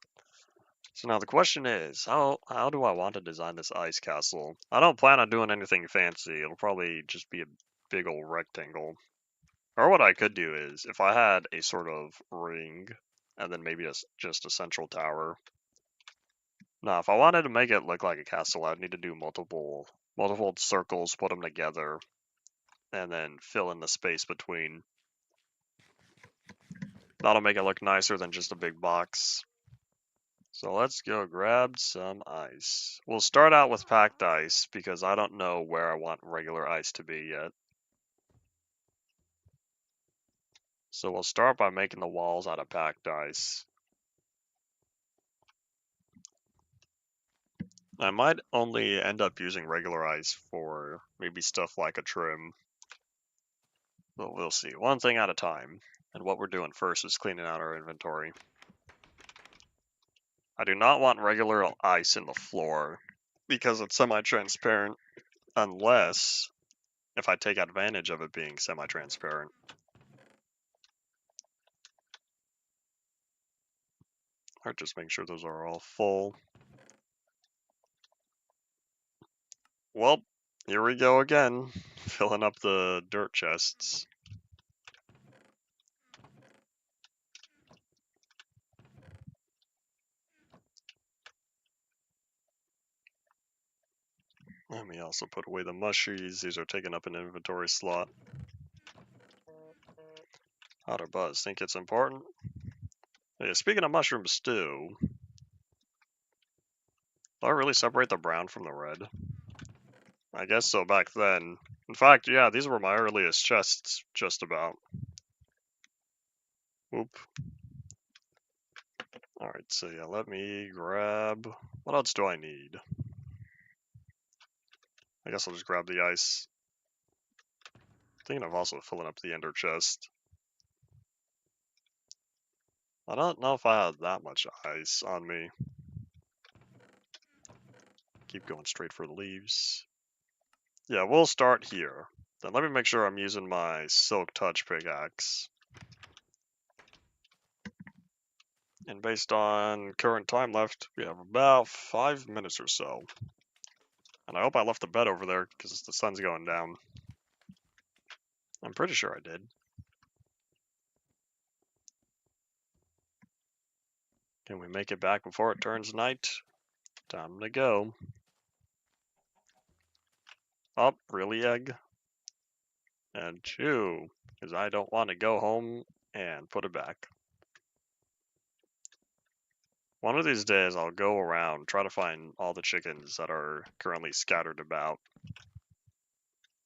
So now the question is, how do I want to design this ice castle? I don't plan on doing anything fancy. It'll probably just be a big old rectangle. Or what I could do is, if I had a sort of ring, and then maybe just a central tower. Now, if I wanted to make it look like a castle, I'd need to do multiple circles, put them together, and then fill in the space between. That'll make it look nicer than just a big box. So let's go grab some ice. We'll start out with packed ice because I don't know where I want regular ice to be yet. So we'll start by making the walls out of packed ice. I might only end up using regular ice for maybe stuff like a trim. But we'll see. One thing at a time. And what we're doing first is cleaning out our inventory. I do not want regular ice in the floor because it's semi-transparent unless if I take advantage of it being semi-transparent. Or just make sure those are all full. Well, here we go again, filling up the dirt chests. Let me also put away the mushies. These are taking up an inventory slot. Otter Buzz, think it's important? Yeah, speaking of mushroom stew, do I really separate the brown from the red? I guess so back then. In fact, yeah, these were my earliest chests, just about. Whoop. Alright, so yeah, let me grab... What else do I need? I guess I'll just grab the ice. Thinking of also filling up the ender chest. I don't know if I have that much ice on me. Keep going straight for the leaves. Yeah, we'll start here. Then let me make sure I'm using my Silk Touch pickaxe. And based on current time left, we have about 5 minutes or so. And I hope I left the bed over there because the sun's going down. I'm pretty sure I did. Can we make it back before it turns night? Time to go. Up, really, egg? And 2, because I don't want to go home and put it back. One of these days I'll go around, try to find all the chickens that are currently scattered about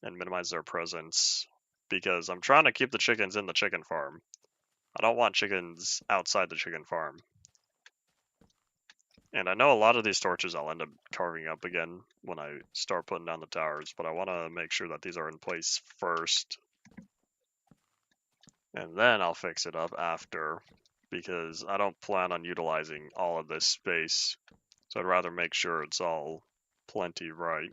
and minimize their presence, because I'm trying to keep the chickens in the chicken farm. I don't want chickens outside the chicken farm. And I know a lot of these torches I'll end up carving up again when I start putting down the towers, but I want to make sure that these are in place first. And then I'll fix it up after, because I don't plan on utilizing all of this space. So I'd rather make sure it's all plenty right.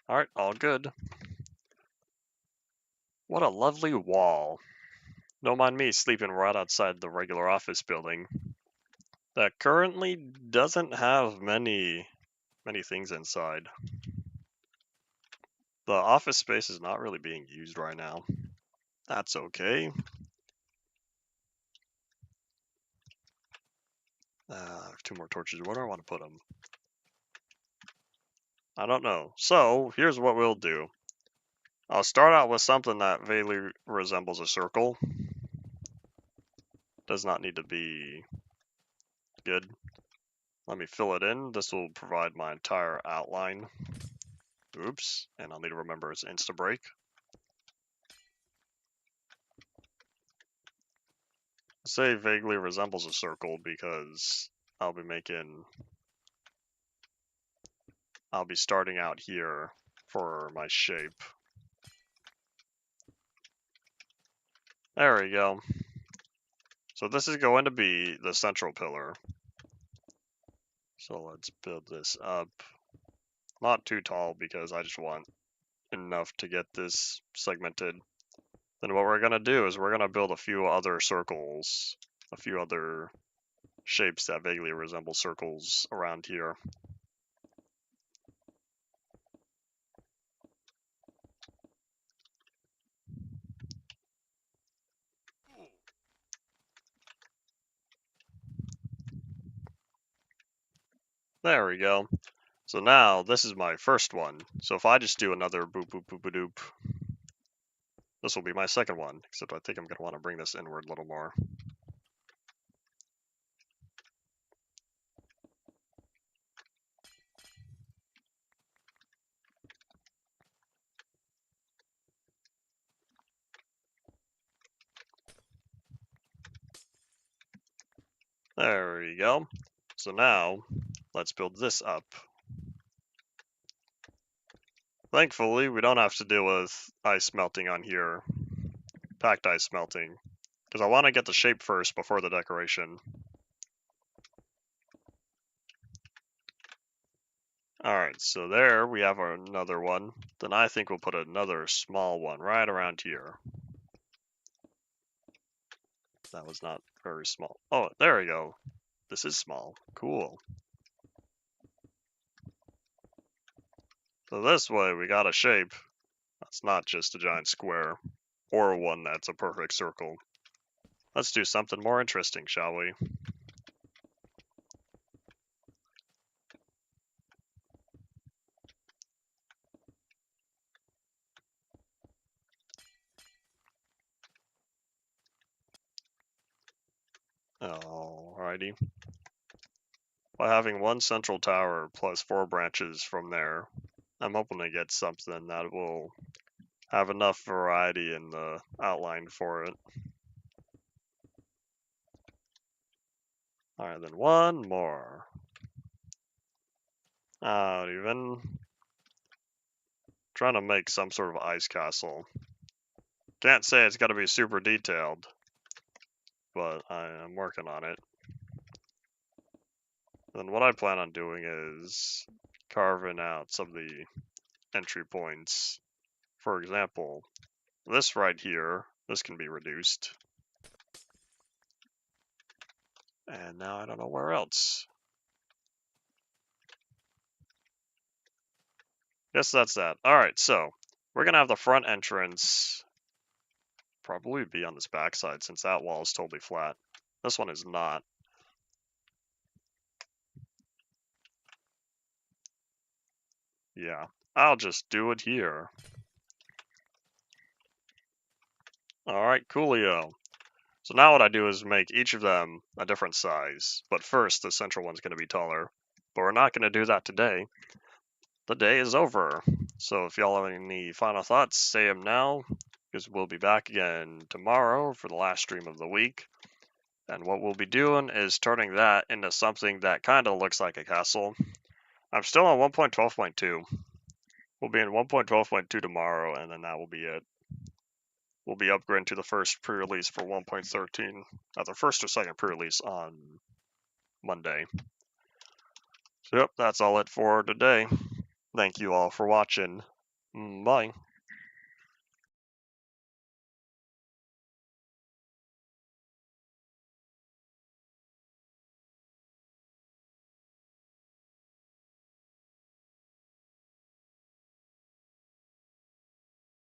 Alright, all good. What a lovely wall. Don't mind me sleeping right outside the regular office building that currently doesn't have many things inside. The office space is not really being used right now. That's okay. I have 2 more torches. Where do I want to put them? I don't know. So, here's what we'll do. I'll start out with something that vaguely resembles a circle. Does not need to be good. Let me fill it in. This will provide my entire outline. Oops. And I'll need to remember it's insta-break. I say vaguely resembles a circle because I'll be starting out here for my shape. There we go. So this is going to be the central pillar. So let's build this up. Not too tall because I just want enough to get this segmented. Then what we're going to do is we're going to build a few other circles, a few other shapes that vaguely resemble circles around here. There we go. So now this is my first one. So if I just do another boop boop boop doop, this will be my second one, except I think I'm going to want to bring this inward a little more. There we go. So now let's build this up. Thankfully, we don't have to deal with ice melting on here, packed ice melting, because I want to get the shape first before the decoration. Alright, so there we have another one. Then I think we'll put another small one right around here. That was not very small. Oh, there we go. This is small. Cool. So this way we got a shape that's not just a giant square, or one that's a perfect circle. Let's do something more interesting, shall we? Alrighty. By having one central tower plus 4 branches from there, I'm hoping to get something that will have enough variety in the outline for it. Alright, then one more. Not even. Trying to make some sort of ice castle. Can't say it's got to be super detailed, but I am working on it. Then what I plan on doing is carving out some of the entry points. For example, this right here, this can be reduced. And now I don't know where else. Guess that's that. Alright, so we're going to have the front entrance probably be on this back side since that wall is totally flat. This one is not. Yeah, I'll just do it here. Alright, coolio. So now what I do is make each of them a different size. But first, the central one's going to be taller. But we're not going to do that today. The day is over. So if y'all have any final thoughts, say them now. because we'll be back again tomorrow for the last stream of the week. And what we'll be doing is turning that into something that kind of looks like a castle. I'm still on 1.12.2. We'll be in 1.12.2 tomorrow, and then that will be it. We'll be upgrading to the first pre-release for 1.13, the first or second pre-release on Monday. So yep, that's all it for today. Thank you all for watching. Bye.